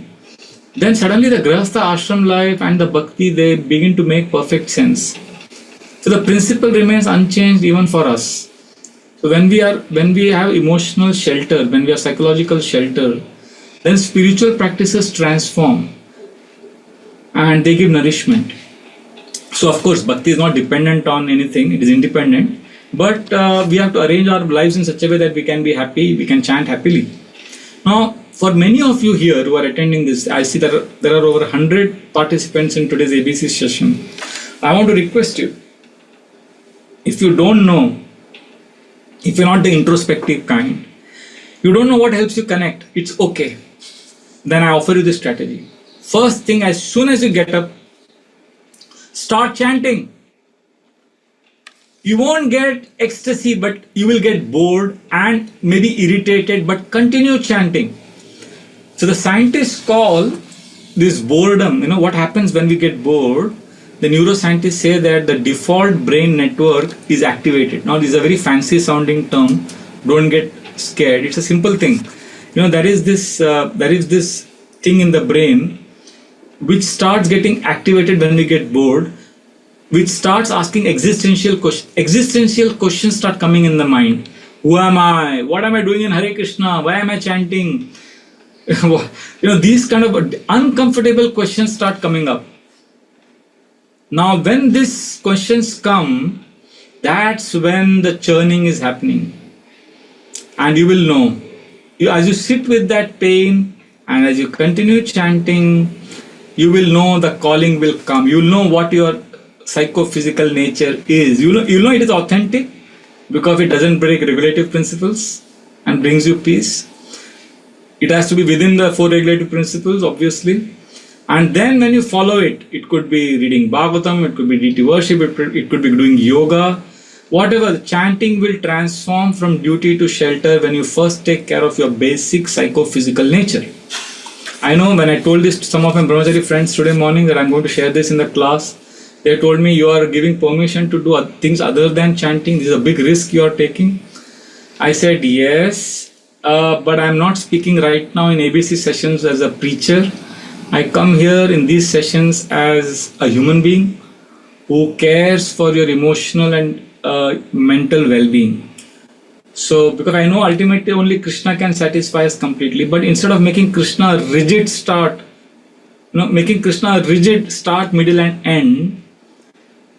Then suddenly the grahastha ashram life and the bhakti, they begin to make perfect sense. So the principle remains unchanged even for us. So when we have emotional shelter, when we have psychological shelter, then spiritual practices transform and they give nourishment. So of course, bhakti is not dependent on anything, it is independent. But we have to arrange our lives in such a way that we can be happy, we can chant happily. Now, for many of you here who are attending this, I see that there are over 100 participants in today's ABC session. I want to request you, if you don't know, if you're not the introspective kind, you don't know what helps you connect, it's okay. Then I offer you this strategy. First thing, as soon as you get up, start chanting. You won't get ecstasy, but you will get bored and maybe irritated, but continue chanting. So the scientists call this boredom. You know what happens when we get bored? The neuroscientists say that the default brain network is activated. Now this is a very fancy sounding term. Don't get scared. It's a simple thing. There is this thing in the brain which starts getting activated when we get bored, which starts asking existential questions. Existential questions start coming in the mind. Who am I? What am I doing in Hare Krishna? Why am I chanting? These kind of uncomfortable questions start coming up. Now, when these questions come, that's when the churning is happening. And you will know. As you sit with that pain and as you continue chanting, you will know the calling will come. You will know what your psychophysical nature is. You know it is authentic because it doesn't break regulative principles and brings you peace. It has to be within the 4 regulative principles, obviously. And then when you follow it, it could be reading Bhagavatam, it could be deity worship, it could be doing yoga. Whatever, chanting will transform from duty to shelter when you first take care of your basic psychophysical nature. I know when I told this to some of my brahmachari friends today morning that I'm going to share this in the class, they told me you are giving permission to do things other than chanting. This is a big risk you are taking. I said yes, but I'm not speaking right now in ABC sessions as a preacher. I come here in these sessions as a human being who cares for your emotional and mental well-being. So, because I know ultimately only Krishna can satisfy us completely, but instead of making Krishna a rigid start, making Krishna a rigid start, middle and end,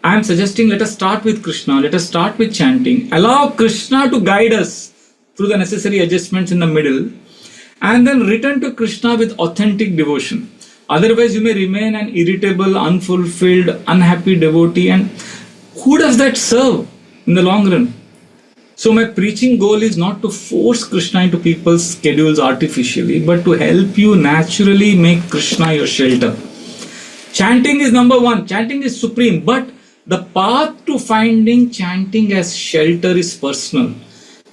I am suggesting let us start with Krishna, let us start with chanting, allow Krishna to guide us through the necessary adjustments in the middle, and then return to Krishna with authentic devotion. Otherwise, you may remain an irritable, unfulfilled, unhappy devotee, and who does that serve in the long run? So my preaching goal is not to force Krishna into people's schedules artificially, but to help you naturally make Krishna your shelter. Chanting is number one. Chanting is supreme, but the path to finding chanting as shelter is personal,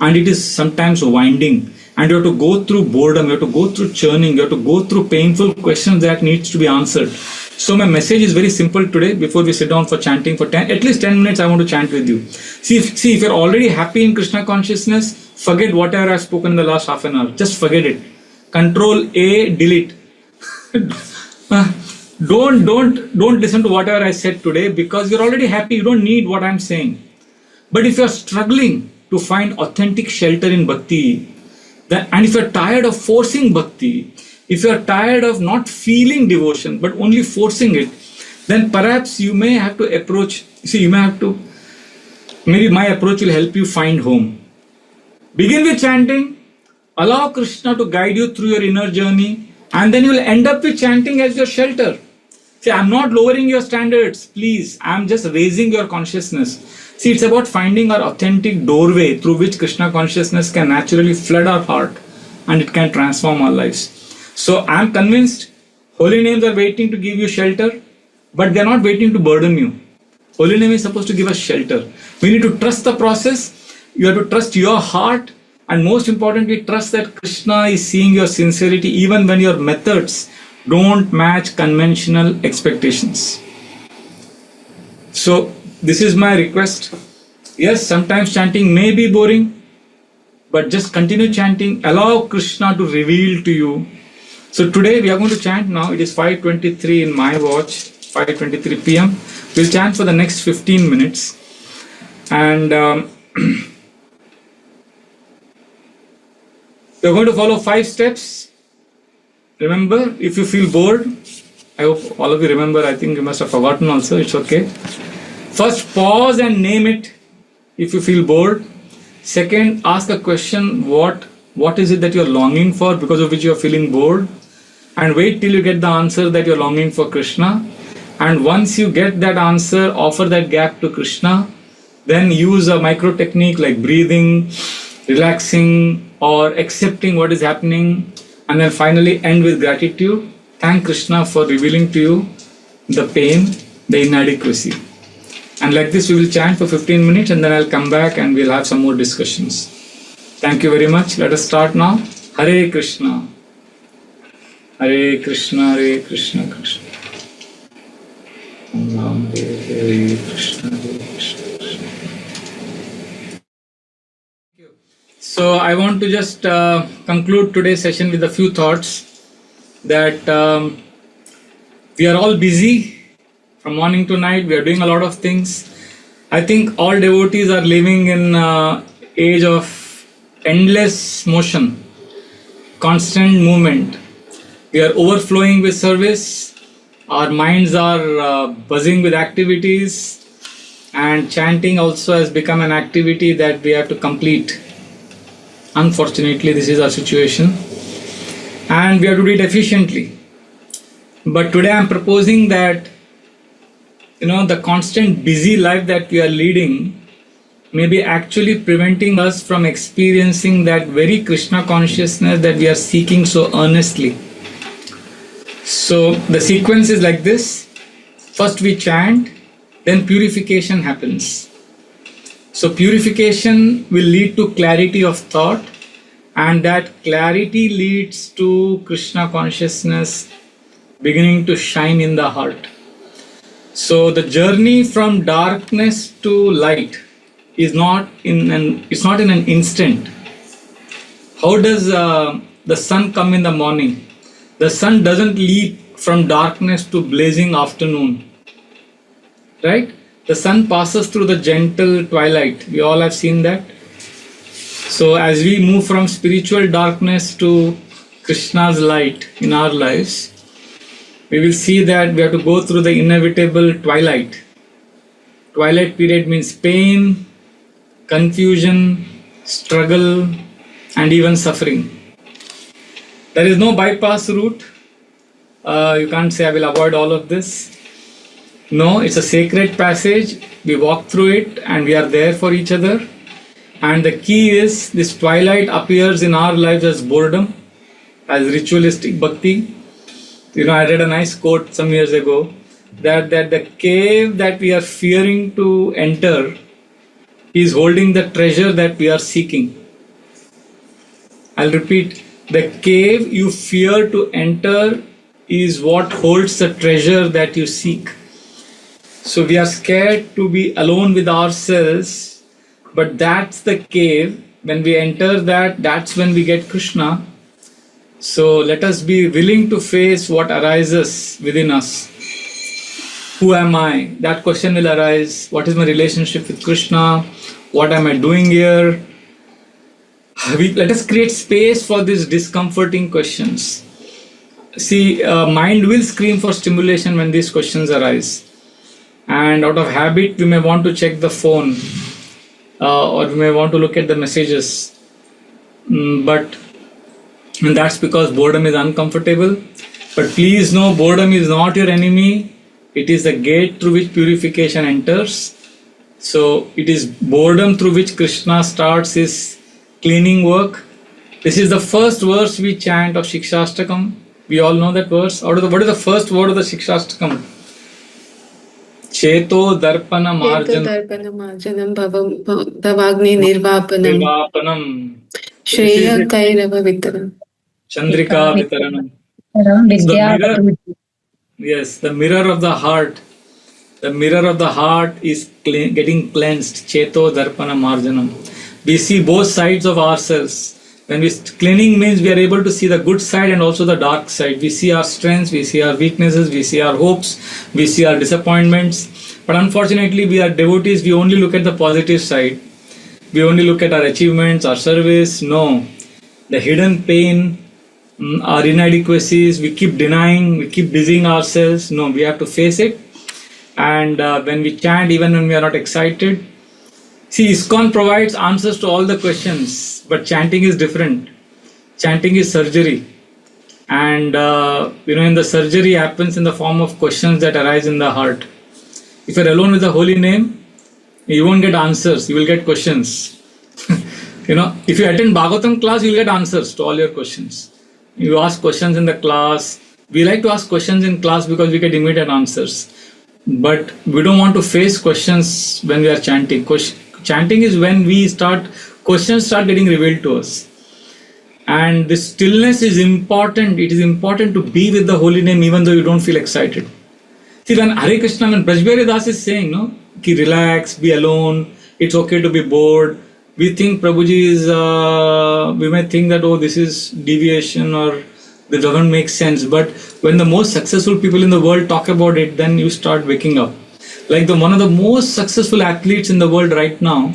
and it is sometimes winding. And you have to go through boredom, you have to go through churning, you have to go through painful questions that needs to be answered. So my message is very simple today. Before we sit down for chanting for at least 10 minutes, I want to chant with you. See, if you're already happy in Krishna consciousness, forget whatever I've spoken in the last half an hour. Just forget it. Control A, delete. Don't listen to whatever I said today because you're already happy. You don't need what I'm saying. But if you're struggling to find authentic shelter in bhakti, and if you're tired of forcing bhakti, if you're tired of not feeling devotion but only forcing it, then perhaps you may have to approach, maybe my approach will help you find home. Begin with chanting, allow Krishna to guide you through your inner journey, and then you will end up with chanting as your shelter. See, I'm not lowering your standards, please. I'm just raising your consciousness. See, it's about finding our authentic doorway through which Krishna consciousness can naturally flood our heart and it can transform our lives. So I'm convinced holy names are waiting to give you shelter, but they're not waiting to burden you. Holy name is supposed to give us shelter. We need to trust the process. You have to trust your heart, and most importantly, trust that Krishna is seeing your sincerity even when your methods don't match conventional expectations. So this is my request. Yes, sometimes chanting may be boring, but just continue chanting. Allow Krishna to reveal to you. So today we are going to chant now. It is 5:23 in my watch, 5:23 p.m. We'll chant for the next 15 minutes. And we're going to follow 5 steps. Remember, if you feel bored, I hope all of you remember, I think you must have forgotten also, it's okay. First, pause and name it if you feel bored. Second, ask a question, what is it that you're longing for because of which you're feeling bored? And wait till you get the answer that you're longing for Krishna. And once you get that answer, offer that gap to Krishna. Then use a micro technique like breathing, relaxing, or accepting what is happening. And then finally end with gratitude. Thank Krishna for revealing to you the pain, the inadequacy. And like this we will chant for 15 minutes and then I'll come back and we'll have some more discussions. Thank you very much. Let us start now. Hare Krishna. Hare Krishna, Hare Krishna, Krishna. Hare Krishna, Hare Krishna, Krishna. So I want to just conclude today's session with a few thoughts that we are all busy from morning to night. We are doing a lot of things. I think all devotees are living in age of endless motion, constant movement. We are overflowing with service. Our minds are buzzing with activities, and chanting also has become an activity that we have to complete. Unfortunately, this is our situation, and we have to do it efficiently. But today I am proposing that the constant busy life that we are leading may be actually preventing us from experiencing that very Krishna consciousness that we are seeking so earnestly. So the sequence is like this. First we chant, then purification happens. So purification will lead to clarity of thought, and that clarity leads to Krishna consciousness beginning to shine in the heart. So the journey from darkness to light is not in an instant. How does the sun come in the morning? The sun doesn't leap from darkness to blazing afternoon, right? The sun passes through the gentle twilight. We all have seen that. So as we move from spiritual darkness to Krishna's light in our lives, we will see that we have to go through the inevitable twilight. Twilight period means pain, confusion, struggle, and even suffering. There is no bypass route. You can't say I will avoid all of this. No, it's a sacred passage. We walk through it and we are there for each other. And the key is this twilight appears in our lives as boredom, as ritualistic bhakti. I read a nice quote some years ago that the cave that we are fearing to enter is holding the treasure that we are seeking. I'll repeat, the cave you fear to enter is what holds the treasure that you seek. So we are scared to be alone with ourselves, but that's the cave. When we enter that, that's when we get Krishna. So let us be willing to face what arises within us. Who am I? That question will arise. What is my relationship with Krishna? What am I doing here? Let us create space for these discomforting questions. See, mind will scream for stimulation when these questions arise. And out of habit, we may want to check the phone or we may want to look at the messages. And that's because boredom is uncomfortable. But please know, boredom is not your enemy. It is the gate through which purification enters. So it is boredom through which Krishna starts his cleaning work. This is the first verse we chant of Shikshashtakam. We all know that verse. What is the first word of the Shikshashtakam? Cheto darpana marjanam
bhavagni nirvapanam shreya kairava vitaranam
chandrika vitaranam. The mirror of the heart. The mirror of the heart is getting cleansed. Cheto darpana marjanam. We see both sides of ourselves. When cleaning means we are able to see the good side and also the dark side. We see our strengths, we see our weaknesses, we see our hopes, we see our disappointments. But unfortunately, we are devotees, we only look at the positive side. We only look at our achievements, our service. No. The hidden pain, our inadequacies, we keep denying, we keep busying ourselves. No, we have to face it. And when we chant, even when we are not excited, see, ISKCON provides answers to all the questions, but chanting is different. Chanting is surgery. And, in the surgery happens in the form of questions that arise in the heart. If you're alone with the holy name, you won't get answers, you will get questions. If you attend Bhagavatam class, you'll get answers to all your questions. You ask questions in the class. We like to ask questions in class because we get immediate answers. But we don't want to face questions when we are chanting. Chanting is when questions start getting revealed to us. And the stillness is important. It is important to be with the holy name even though you don't feel excited. See, when Hare Krishna, when Braj Bihari Das is saying, ki relax, be alone, it's okay to be bored, We think Prabhuji is, we may think that, oh, this is deviation or this doesn't make sense. But when the most successful people in the world talk about it, then you start waking up. Like one of the most successful athletes in the world right now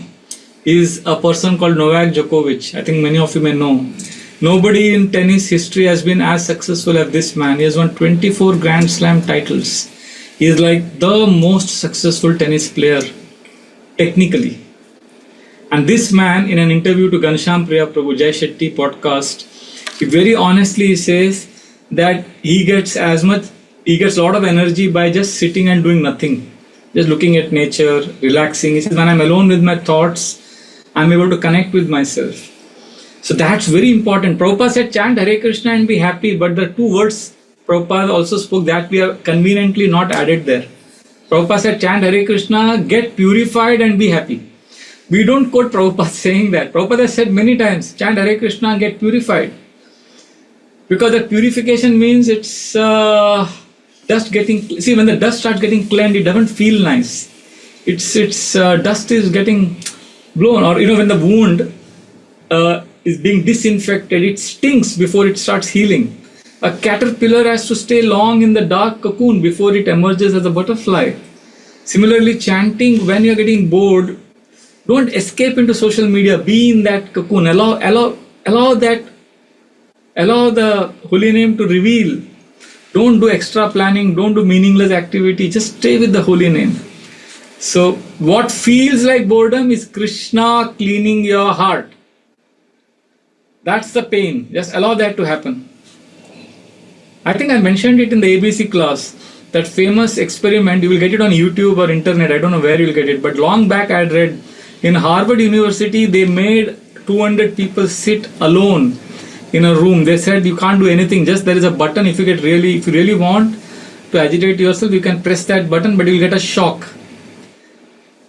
is a person called Novak Djokovic. I think many of you may know. Nobody in tennis history has been as successful as this man. He has won 24 Grand Slam titles. He is like the most successful tennis player technically. And this man, in an interview to Ghanshyam Priya Prabhu Jai Shetty podcast, he very honestly says that he gets a lot of energy by just sitting and doing nothing, just looking at nature, relaxing. He says, when I'm alone with my thoughts, I'm able to connect with myself. So that's very important. Prabhupada said, chant Hare Krishna and be happy, but the two words Prabhupada also spoke that we are conveniently not added there. Prabhupada said, chant Hare Krishna, get purified and be happy. We don't quote Prabhupada saying that. Prabhupada has said many times, chant Hare Krishna and get purified. Because that purification means it's dust getting, see, when the dust starts getting cleansed, it doesn't feel nice. It's dust is getting blown, or when the wound is being disinfected, it stings before it starts healing. A caterpillar has to stay long in the dark cocoon before it emerges as a butterfly. Similarly, chanting, when you're getting bored, don't escape into social media. Be in that cocoon. Allow the holy name to reveal. Don't do extra planning. Don't do meaningless activity. Just stay with the holy name. So what feels like boredom is Krishna cleaning your heart. That's the pain. Just allow that to happen. I think I mentioned it in the ABC class. That famous experiment, you will get it on YouTube or internet. I don't know where you will get it. But long back I had read, in Harvard University, they made 200 people sit alone in a room. They said you can't do anything. Just there is a button. If you really want to agitate yourself, you can press that button, but you'll get a shock.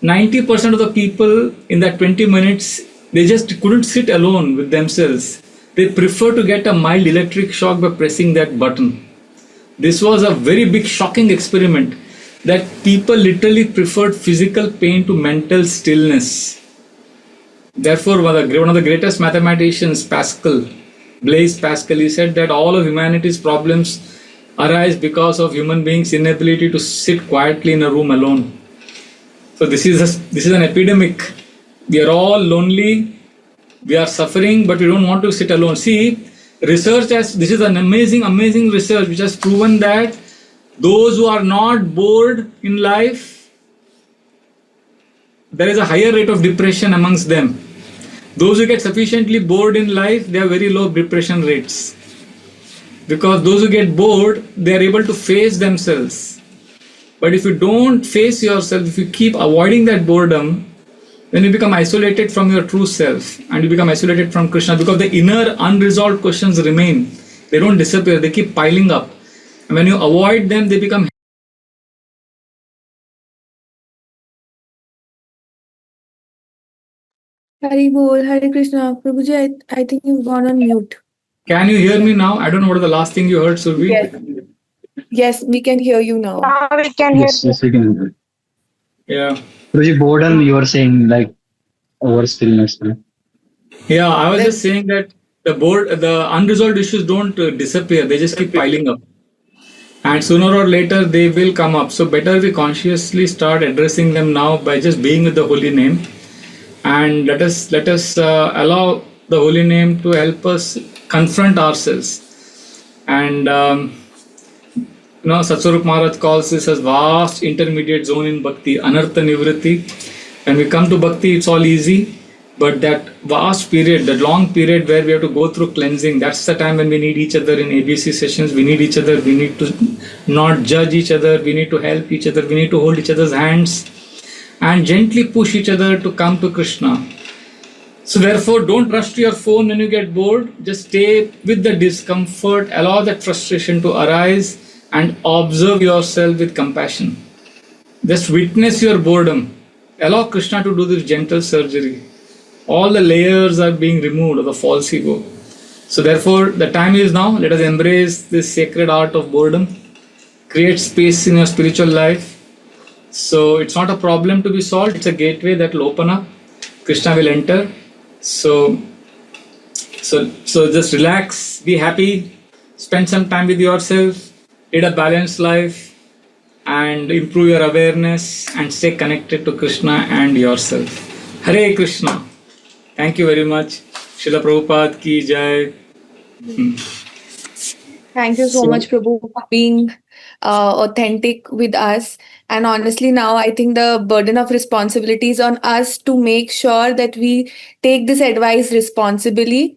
90% of the people in that 20 minutes, they just couldn't sit alone with themselves. They prefer to get a mild electric shock by pressing that button. This was a very big shocking experiment that people literally preferred physical pain to mental stillness. Therefore, one of the greatest mathematicians, Blaise Pascal, he said that all of humanity's problems arise because of human beings' inability to sit quietly in a room alone. So this is an epidemic. We are all lonely. We are suffering, but we don't want to sit alone. See, this is an amazing research which has proven that those who are not bored in life, there is a higher rate of depression amongst them. Those who get sufficiently bored in life, they have very low depression rates. Because those who get bored, they are able to face themselves. But if you don't face yourself, if you keep avoiding that boredom, then you become isolated from your true self and you become isolated from Krishna, because the inner unresolved questions remain. They don't disappear, they keep piling up. And when you avoid them, they become...
Hari Bol, Hare Krishna. Prabhuji, I think you've gone on mute.
Can you hear me now? I don't know what the last thing you heard, Survi.
Yes, we can hear you now.
We can hear
Yes, we can hear.
Yeah.
Guruji, boredom, you were saying like over stillness. No?
Yeah, I was just saying that the unresolved issues don't disappear, they just keep piling up. And sooner or later they will come up. So better we consciously start addressing them now by just being with the holy name. And let us allow the holy name to help us confront ourselves. And Satswarup Maharaj calls this as vast intermediate zone in bhakti, anartha nivritti. When we come to bhakti, it's all easy. But that vast period, that long period where we have to go through cleansing, that's the time when we need each other in ABC sessions. We need each other. We need to not judge each other. We need to help each other. We need to hold each other's hands and gently push each other to come to Krishna. So therefore, don't rush to your phone when you get bored. Just stay with the discomfort. Allow that frustration to arise and observe yourself with compassion. Just witness your boredom. Allow Krishna to do this gentle surgery. All the layers are being removed of the false ego. So therefore, the time is now. Let us embrace this sacred art of boredom. Create space in your spiritual life. So it's not a problem to be solved. It's a gateway that will open up. Krishna will enter. So just relax, be happy, spend some time with yourself, lead a balanced life, and improve your awareness and stay connected to Krishna and yourself. Hare Krishna. Thank you very much. Srila Prabhupada ki jai.
Thank you so much, Prabhu, for being authentic with us. And honestly, now I think the burden of responsibility is on us to make sure that we take this advice responsibly,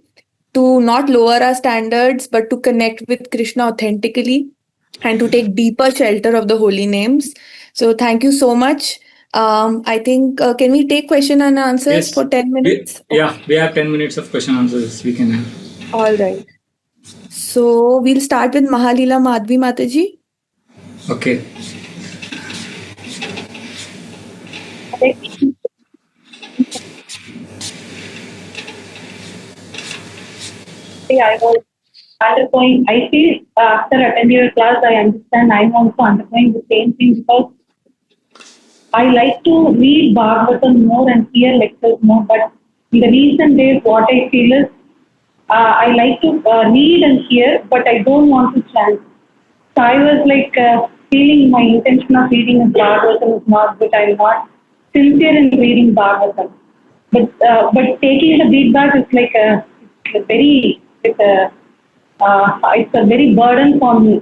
to not lower our standards, but to connect with Krishna authentically and to take deeper shelter of the holy names. So thank you so much. I think, can we take question and answers
Yes.
for 10 minutes?
We have 10 minutes of question answers we can have.
All right. So we'll start with Mahalila Madhvi Mataji.
Okay.
I was undergoing, I feel after attending your class, I understand I'm also undergoing the same thing because I like to read Bhagavatam more and hear lectures more, but in the recent days, what I feel is I like to read and hear, but I don't want to chant. So I was like feeling my intention of reading Bhagavatam is not good. I'm not sincere in reading Bhagavatam. But taking the feedback is like it's a very burden for me.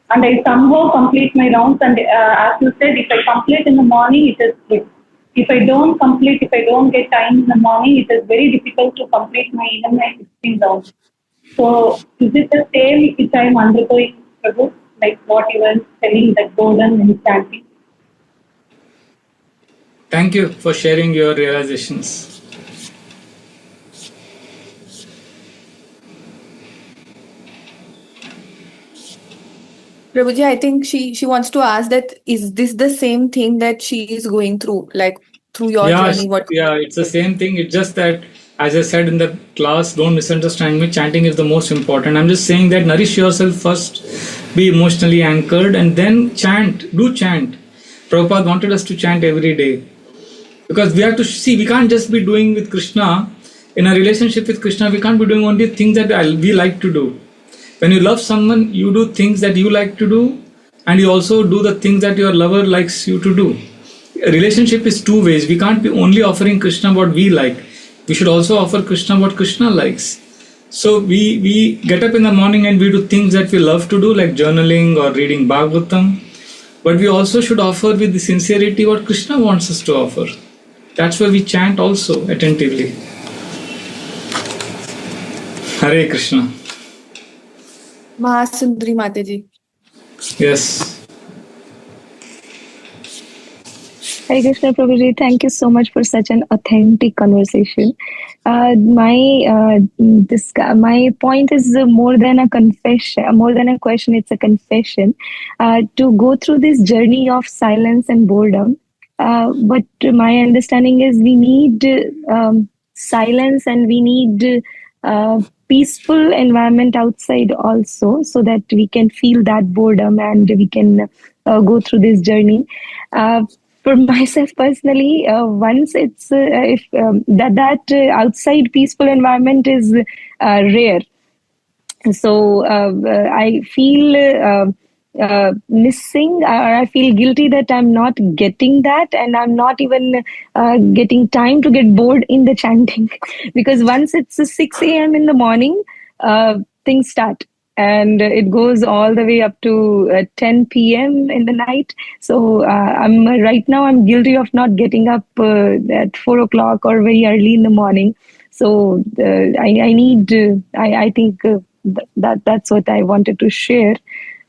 And I somehow complete my rounds. And as you said, if I complete in the morning, it is good. If I don't complete, if I don't get time in the morning, it is very difficult to complete even my 16 rounds. So is it the same which I am undergoing, Prabhu? Like what you were telling, that boredom and chanting?
Thank you for sharing your realizations.
Prabhuji, I think she wants to ask that is this the same thing that she is going through, like through your journey?
It's the same thing. It's just that, as I said in the class, don't misunderstand me. Chanting is the most important. I'm just saying that nourish yourself first, be emotionally anchored, and then chant. Do chant. Prabhupada wanted us to chant every day. Because we have to see, we can't just be doing with Krishna. In a relationship with Krishna, we can't be doing only things that we like to do. When you love someone, you do things that you like to do, and you also do the things that your lover likes you to do. A relationship is two ways. We can't be only offering Krishna what we like. We should also offer Krishna what Krishna likes. So we get up in the morning and we do things that we love to do, like journaling or reading Bhagavatam. But we also should offer with the sincerity what Krishna wants us to offer. That's why we chant also attentively. Hare Krishna.
Mahasundari Mataji.
Yes.
Hare Krishna Prabhuji, thank you so much for such an authentic conversation. My point is more than a confession, more than a question. It's a confession. To go through this journey of silence and boredom. But my understanding is we need silence and we need peaceful environment outside also, so that we can feel that boredom and we can go through this journey. For myself personally, once it's if that outside peaceful environment is rare, so I feel missing, or I feel guilty that I'm not getting that, and I'm not even getting time to get bored in the chanting. Because once it's 6 a.m. in the morning, things start. And it goes all the way up to 10 p.m. in the night. So right now I'm guilty of not getting up at 4 o'clock or very early in the morning. So I think that's what I wanted to share.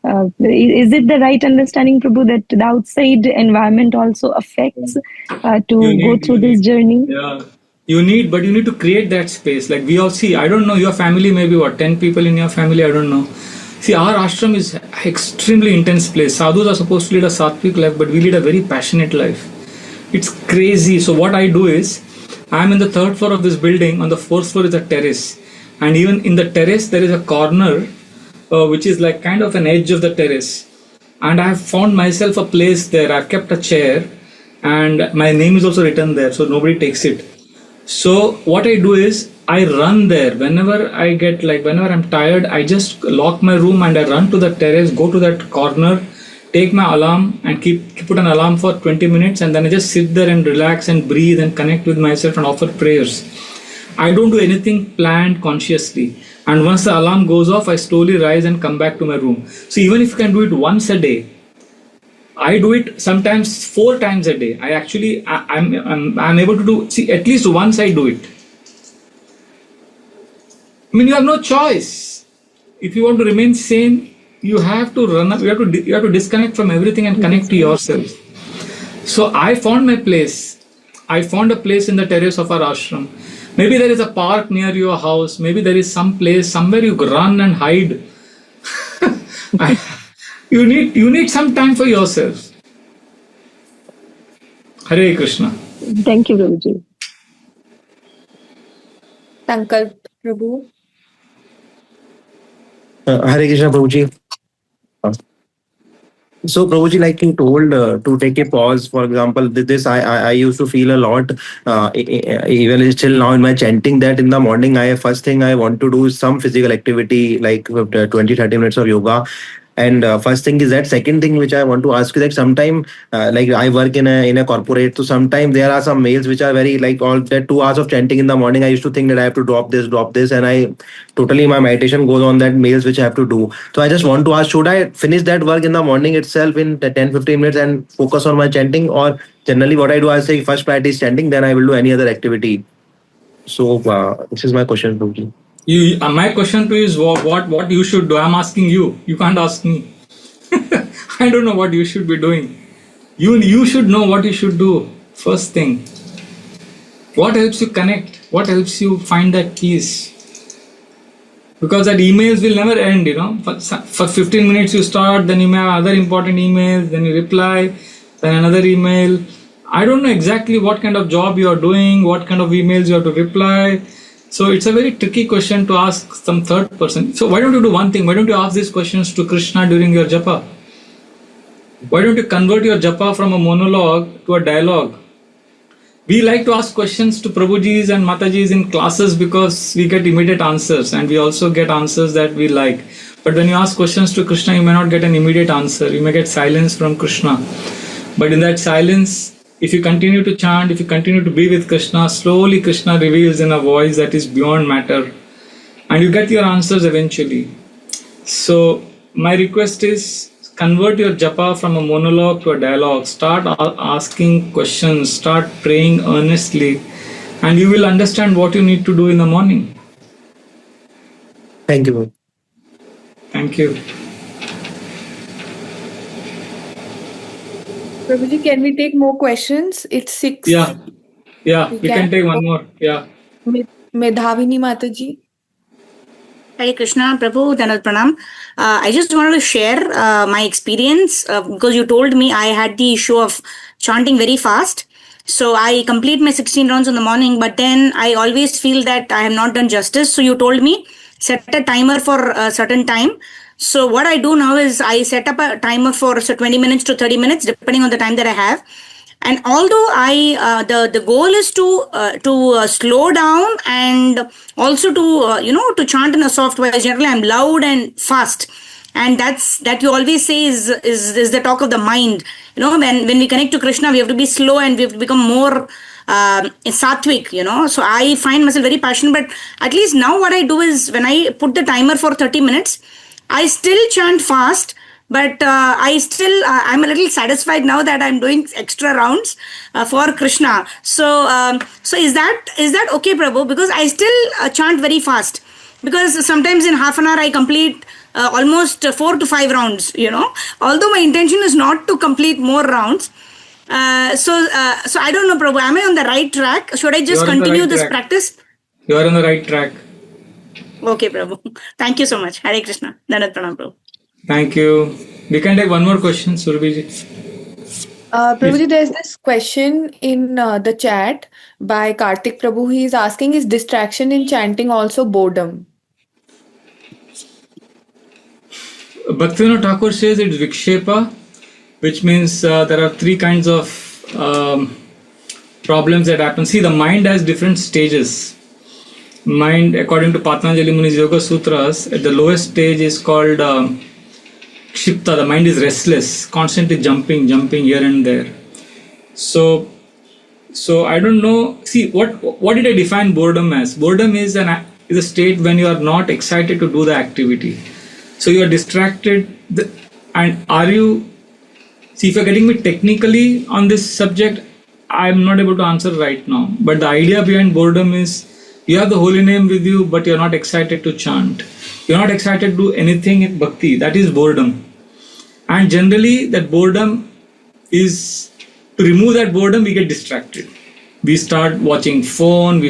Is it the right understanding, Prabhu, that the outside environment also affects to go through this journey?
Yeah. You need to create that space. Like we all see, I don't know, your family maybe 10 people in your family, I don't know. See, our ashram is an extremely intense place. Sadhus are supposed to lead a sattvic life, but we lead a very passionate life. It's crazy. So what I do is, I'm in the 3rd floor of this building. On the 4th floor is a terrace. And even in the terrace, there is a corner, which is like kind of an edge of the terrace. And I have found myself a place there. I've kept a chair and my name is also written there, so nobody takes it. So what I do is I run there whenever whenever I'm tired, I just lock my room and I run to the terrace, go to that corner, take my alarm and put an alarm for 20 minutes, and then I just sit there and relax and breathe and connect with myself and offer prayers. I don't do anything planned consciously. And once the alarm goes off, I slowly rise and come back to my room. So even if you can do it once a day, I do it sometimes 4 times a day. I'm able to do, see, at least once I do it. I mean, you have no choice. If you want to remain sane, you have to run up, you have to disconnect from everything and connect to yourself. So I found my place. I found a place in the terrace of our ashram. Maybe there is a park near your house. Maybe there is some place somewhere you run and hide. You need some time for yourself. Hare Krishna.
Thank you, Prabhuji.
Sankalp Prabhu.
Hare Krishna, Prabhuji. So, Prabhuji, like you told to take a pause, for example, this I used to feel a lot, even still now in my chanting, that in the morning, first thing I want to do is some physical activity, like 20-30 minutes of yoga. And first thing is that. Second thing which I want to ask you, that sometime like I work in a corporate, so sometime there are some mails which are very, like, all that 2 hours of chanting in the morning, I used to think that I have to drop this, and I totally, my meditation goes on that mails which I have to do. So I just want to ask, should I finish that work in the morning itself in 10-15 minutes and focus on my chanting, or generally what I do, I say first priority is chanting, then I will do any other activity. So this is my question, Prabhuji.
My question to you is what you should do. I'm asking you. You can't ask me. I don't know what you should be doing. You should know what you should do. First thing. What helps you connect? What helps you find that peace? Because that emails will never end, For 15 minutes you start, then you may have other important emails, then you reply, then another email. I don't know exactly what kind of job you are doing, what kind of emails you have to reply. So it's a very tricky question to ask some third person. So why don't you do one thing? Why don't you ask these questions to Krishna during your japa? Why don't you convert your japa from a monologue to a dialogue? We like to ask questions to Prabhujis and Matajis in classes because we get immediate answers, and we also get answers that we like. But when you ask questions to Krishna, you may not get an immediate answer. You may get silence from Krishna. But in that silence, if you continue to chant, if you continue to be with Krishna, slowly Krishna reveals in a voice that is beyond matter, and you get your answers eventually. So my request is, convert your japa from a monologue to a dialogue. Start asking questions, start praying earnestly, and you will understand what you need to do in the morning.
Thank you.
Thank you.
Prabhuji, can we take more questions? It's 6.
Yeah, we can take one more. Yeah.
Medhavini Mataji.
Hare Krishna, Prabhu, Dhanad Pranam. I just wanted to share my experience because you told me I had the issue of chanting very fast. So I complete my 16 rounds in the morning, but then I always feel that I have not done justice. So you told me set a timer for a certain time. So what I do now is I set up a timer for 20 minutes to 30 minutes, depending on the time that I have. And although the goal is to slow down and also to chant in a soft voice. Generally, I'm loud and fast, and that you always say is the talk of the mind. When we connect to Krishna, we have to be slow and we have to become more sattvic. So I find myself very passionate. But at least now, what I do is when I put the timer for 30 minutes, I still chant fast. But I'm a little satisfied now that I'm doing extra rounds for Krishna. So is that okay, Prabhu? Because I still chant very fast. Because sometimes in half an hour I complete almost 4 to 5 rounds. Although my intention is not to complete more rounds. So I don't know, Prabhu. Am I on the right track? Should I just continue this practice?
You are on the right track.
Okay, Prabhu. Thank you so much. Hare Krishna. Dhanad Pranam, Prabhu.
Thank you. We can take one more question, Surabhiji.
Prabhuji, there's this question in the chat by Kartik Prabhu. He is asking, is distraction in chanting also boredom?
Bhaktivinoda Thakur says it's vikshepa, which means there are 3 kinds of problems that happen. See, the mind has different stages. Mind, according to Patanjali Muni's Yoga Sutras, at the lowest stage is called Kshipta. The mind is restless, constantly jumping here and there. So I don't know. See, what did I define boredom as? Boredom is a state when you are not excited to do the activity. So you are distracted. And are you? See, if you're getting me technically on this subject, I'm not able to answer right now. But the idea behind boredom is you have the holy name with you, but you're not excited to chant. You're not excited to do anything in bhakti. That is boredom. And generally, that boredom is, to remove that boredom, we get distracted. We start watching phone.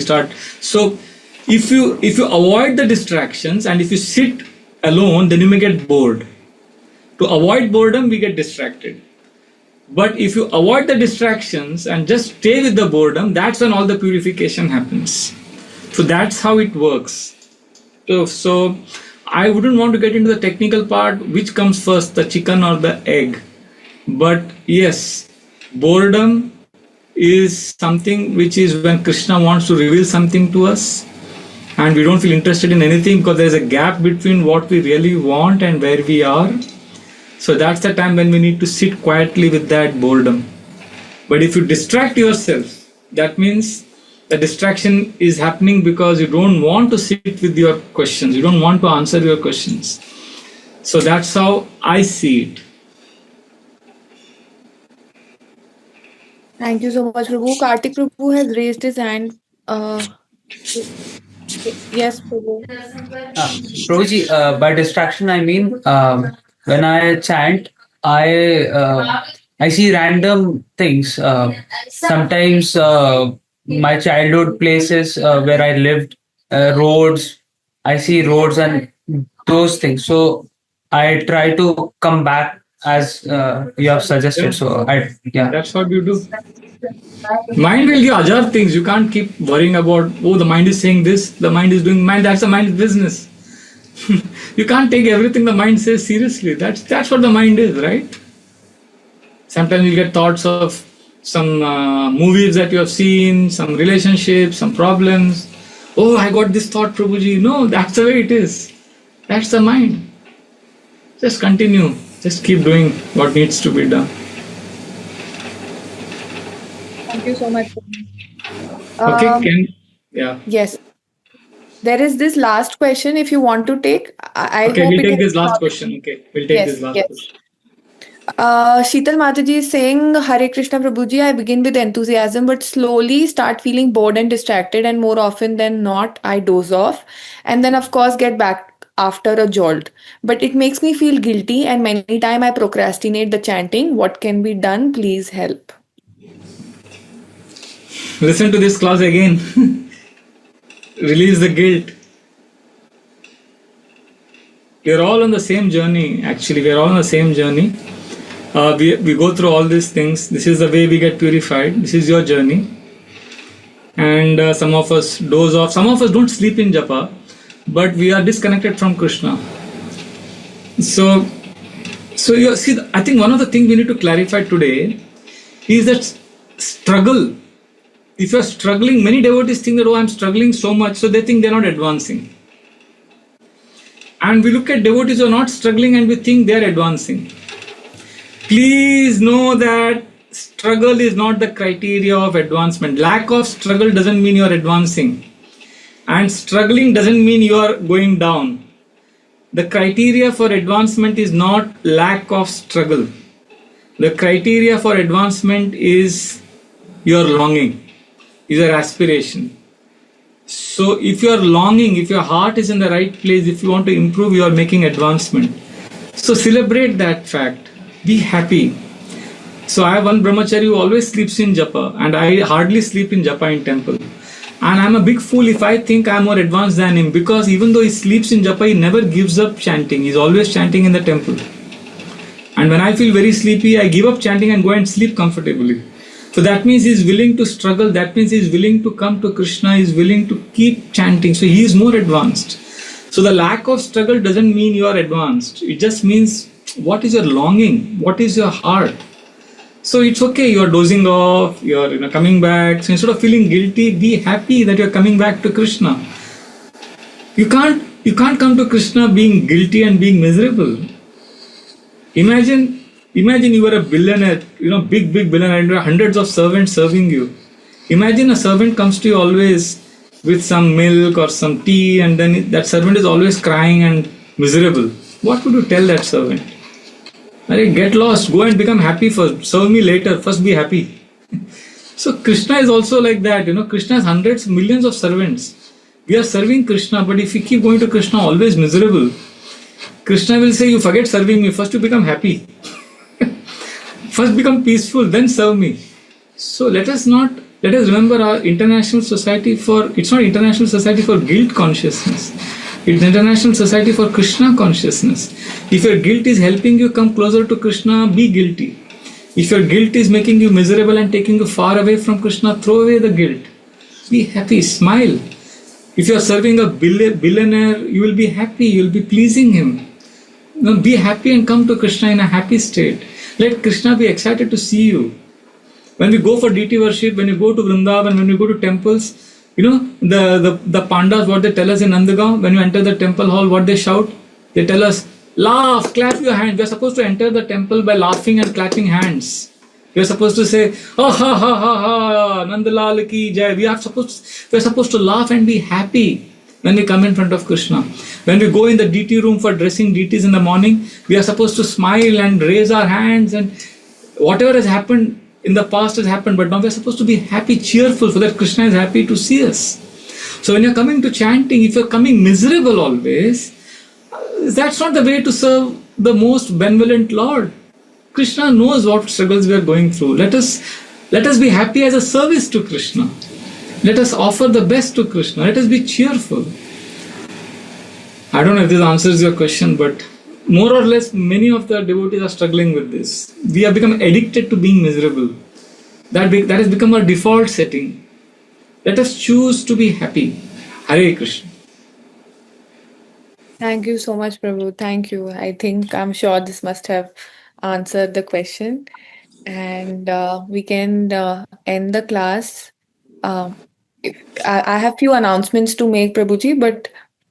So if you avoid the distractions and if you sit alone, then you may get bored. To avoid boredom, we get distracted. But if you avoid the distractions and just stay with the boredom, that's when all the purification happens. So that's how it works. So I wouldn't want to get into the technical part, which comes first, the chicken or the egg. But yes, boredom is something which is when Krishna wants to reveal something to us and we don't feel interested in anything because there's a gap between what we really want and where we are. So that's the time when we need to sit quietly with that boredom. But if you distract yourself, that means the distraction is happening because you don't want to sit with your questions. You don't want to answer your questions. So that's how I see it.
Thank you so much, Prabhu. Kartik Prabhu has raised his hand. Yes, Prabhu.
Prabhuji, by distraction, I mean when I chant, I see random things. Sometimes my childhood places where I lived, roads. I see roads and those things. So I try to come back as you have suggested. So
That's what you do. Mind will give other things. You can't keep worrying about, the mind is saying this, the mind is doing, that's the mind's business. You can't take everything the mind says seriously. That's what the mind is, right? Sometimes you get thoughts of some movies that you have seen, some relationships, some problems. Oh, I got this thought, Prabhuji. No, that's the way it is. That's the mind. Just continue. Just keep doing what needs to be done.
Thank you so much.
Okay, yeah.
Yes. There is this last question if you want to take. I
Okay,
hope
we'll
it
take
is
this last
not-
question. Okay, we'll take
Yes,
this last
yes.
question.
Sheetal Mataji is saying, Hare Krishna Prabhuji, I begin with enthusiasm, but slowly start feeling bored and distracted, and more often than not, I doze off, and then of course get back after a jolt. But it makes me feel guilty, and many times I procrastinate the chanting. What can be done? Please help.
Listen to this clause again. Release the guilt. We are all on the same journey. Actually, we are all on the same journey. We go through all these things. This is the way we get purified. This is your journey. And some of us doze off. Some of us don't sleep in japa, but we are disconnected from Krishna. So you see, I think one of the things we need to clarify today is that struggle. If you are struggling, many devotees think that, oh, I'm struggling so much, so they think they're not advancing. And we look at devotees who are not struggling and we think they're advancing. Please know that struggle is not the criteria of advancement. Lack of struggle doesn't mean you're advancing. And struggling doesn't mean you are going down. The criteria for advancement is not lack of struggle. The criteria for advancement is your longing, is your aspiration. So if you are longing, if your heart is in the right place, if you want to improve, you are making advancement. So celebrate that fact. Be happy. So I have one brahmachari who always sleeps in japa, and I hardly sleep in japa in temple. And I'm a big fool if I think I'm more advanced than him, because even though he sleeps in japa, he never gives up chanting. He's always chanting in the temple. And when I feel very sleepy, I give up chanting and go and sleep comfortably. So that means he's willing to struggle. That means he's willing to come to Krishna. He's willing to keep chanting. So he is more advanced. So the lack of struggle doesn't mean you are advanced. It just means what is your longing? What is your heart? So it's okay, you're dozing off, you're coming back. So instead of feeling guilty, be happy that you're coming back to Krishna. You can't come to Krishna being guilty and being miserable. Imagine you were a billionaire, big billionaire, and there are hundreds of servants serving you. Imagine a servant comes to you always with some milk or some tea, and then that servant is always crying and miserable. What would you tell that servant? Get lost, go and become happy first, serve me later, first be happy. So Krishna is also like that, Krishna has hundreds, millions of servants. We are serving Krishna, but if we keep going to Krishna always miserable, Krishna will say, you forget serving me, first you become happy. First become peaceful, then serve me. So let us remember our international society it's not international society for guilt consciousness. It's international society for Krishna consciousness. If your guilt is helping you come closer to Krishna, be guilty. If your guilt is making you miserable and taking you far away from Krishna, throw away the guilt. Be happy, smile. If you are serving a billionaire, you will be happy, you will be pleasing him. Be happy and come to Krishna in a happy state. Let Krishna be excited to see you. When we go for deity worship, when you go to Vrindavan, when you go to temples, the pandas, what they tell us in Nandagaon, when you enter the temple hall, what they shout? They tell us, laugh, clap your hands. We are supposed to enter the temple by laughing and clapping hands. We are supposed to say, oh, ha, ha, ha, ha, Nandalal ki jai. We are supposed to laugh and be happy when we come in front of Krishna. When we go in the deity room for dressing deities in the morning, we are supposed to smile and raise our hands, and whatever has happened in the past has happened, but now we are supposed to be happy, cheerful, so that Krishna is happy to see us. So when you're coming to chanting, if you're coming miserable always, that's not the way to serve the most benevolent Lord. Krishna knows what struggles we are going through. Let us be happy as a service to Krishna. Let us offer the best to Krishna. Let us be cheerful. I don't know if this answers your question, but more or less, many of the devotees are struggling with this. We have become addicted to being miserable. That has become our default setting. Let us choose to be happy. Hare Krishna.
Thank you so much, Prabhu. Thank you. I'm sure this must have answered the question. And we can end the class. I have few announcements to make, Prabhuji, but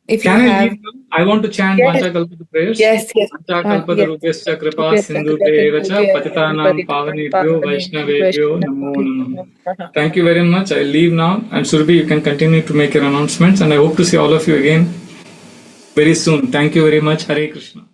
if you
Can I
have...
leave now? I want to chant
Yes.
Panchakalpada prayers.
Yes.
Panchakalpada rupescha kripa sindhu devacha patitanam pavanebhyo vaishnavebhyo namo namo. Thank you very much. I leave now. And Surabhi, you can continue to make your announcements. And I hope to see all of you again very soon. Thank you very much. Hare Krishna.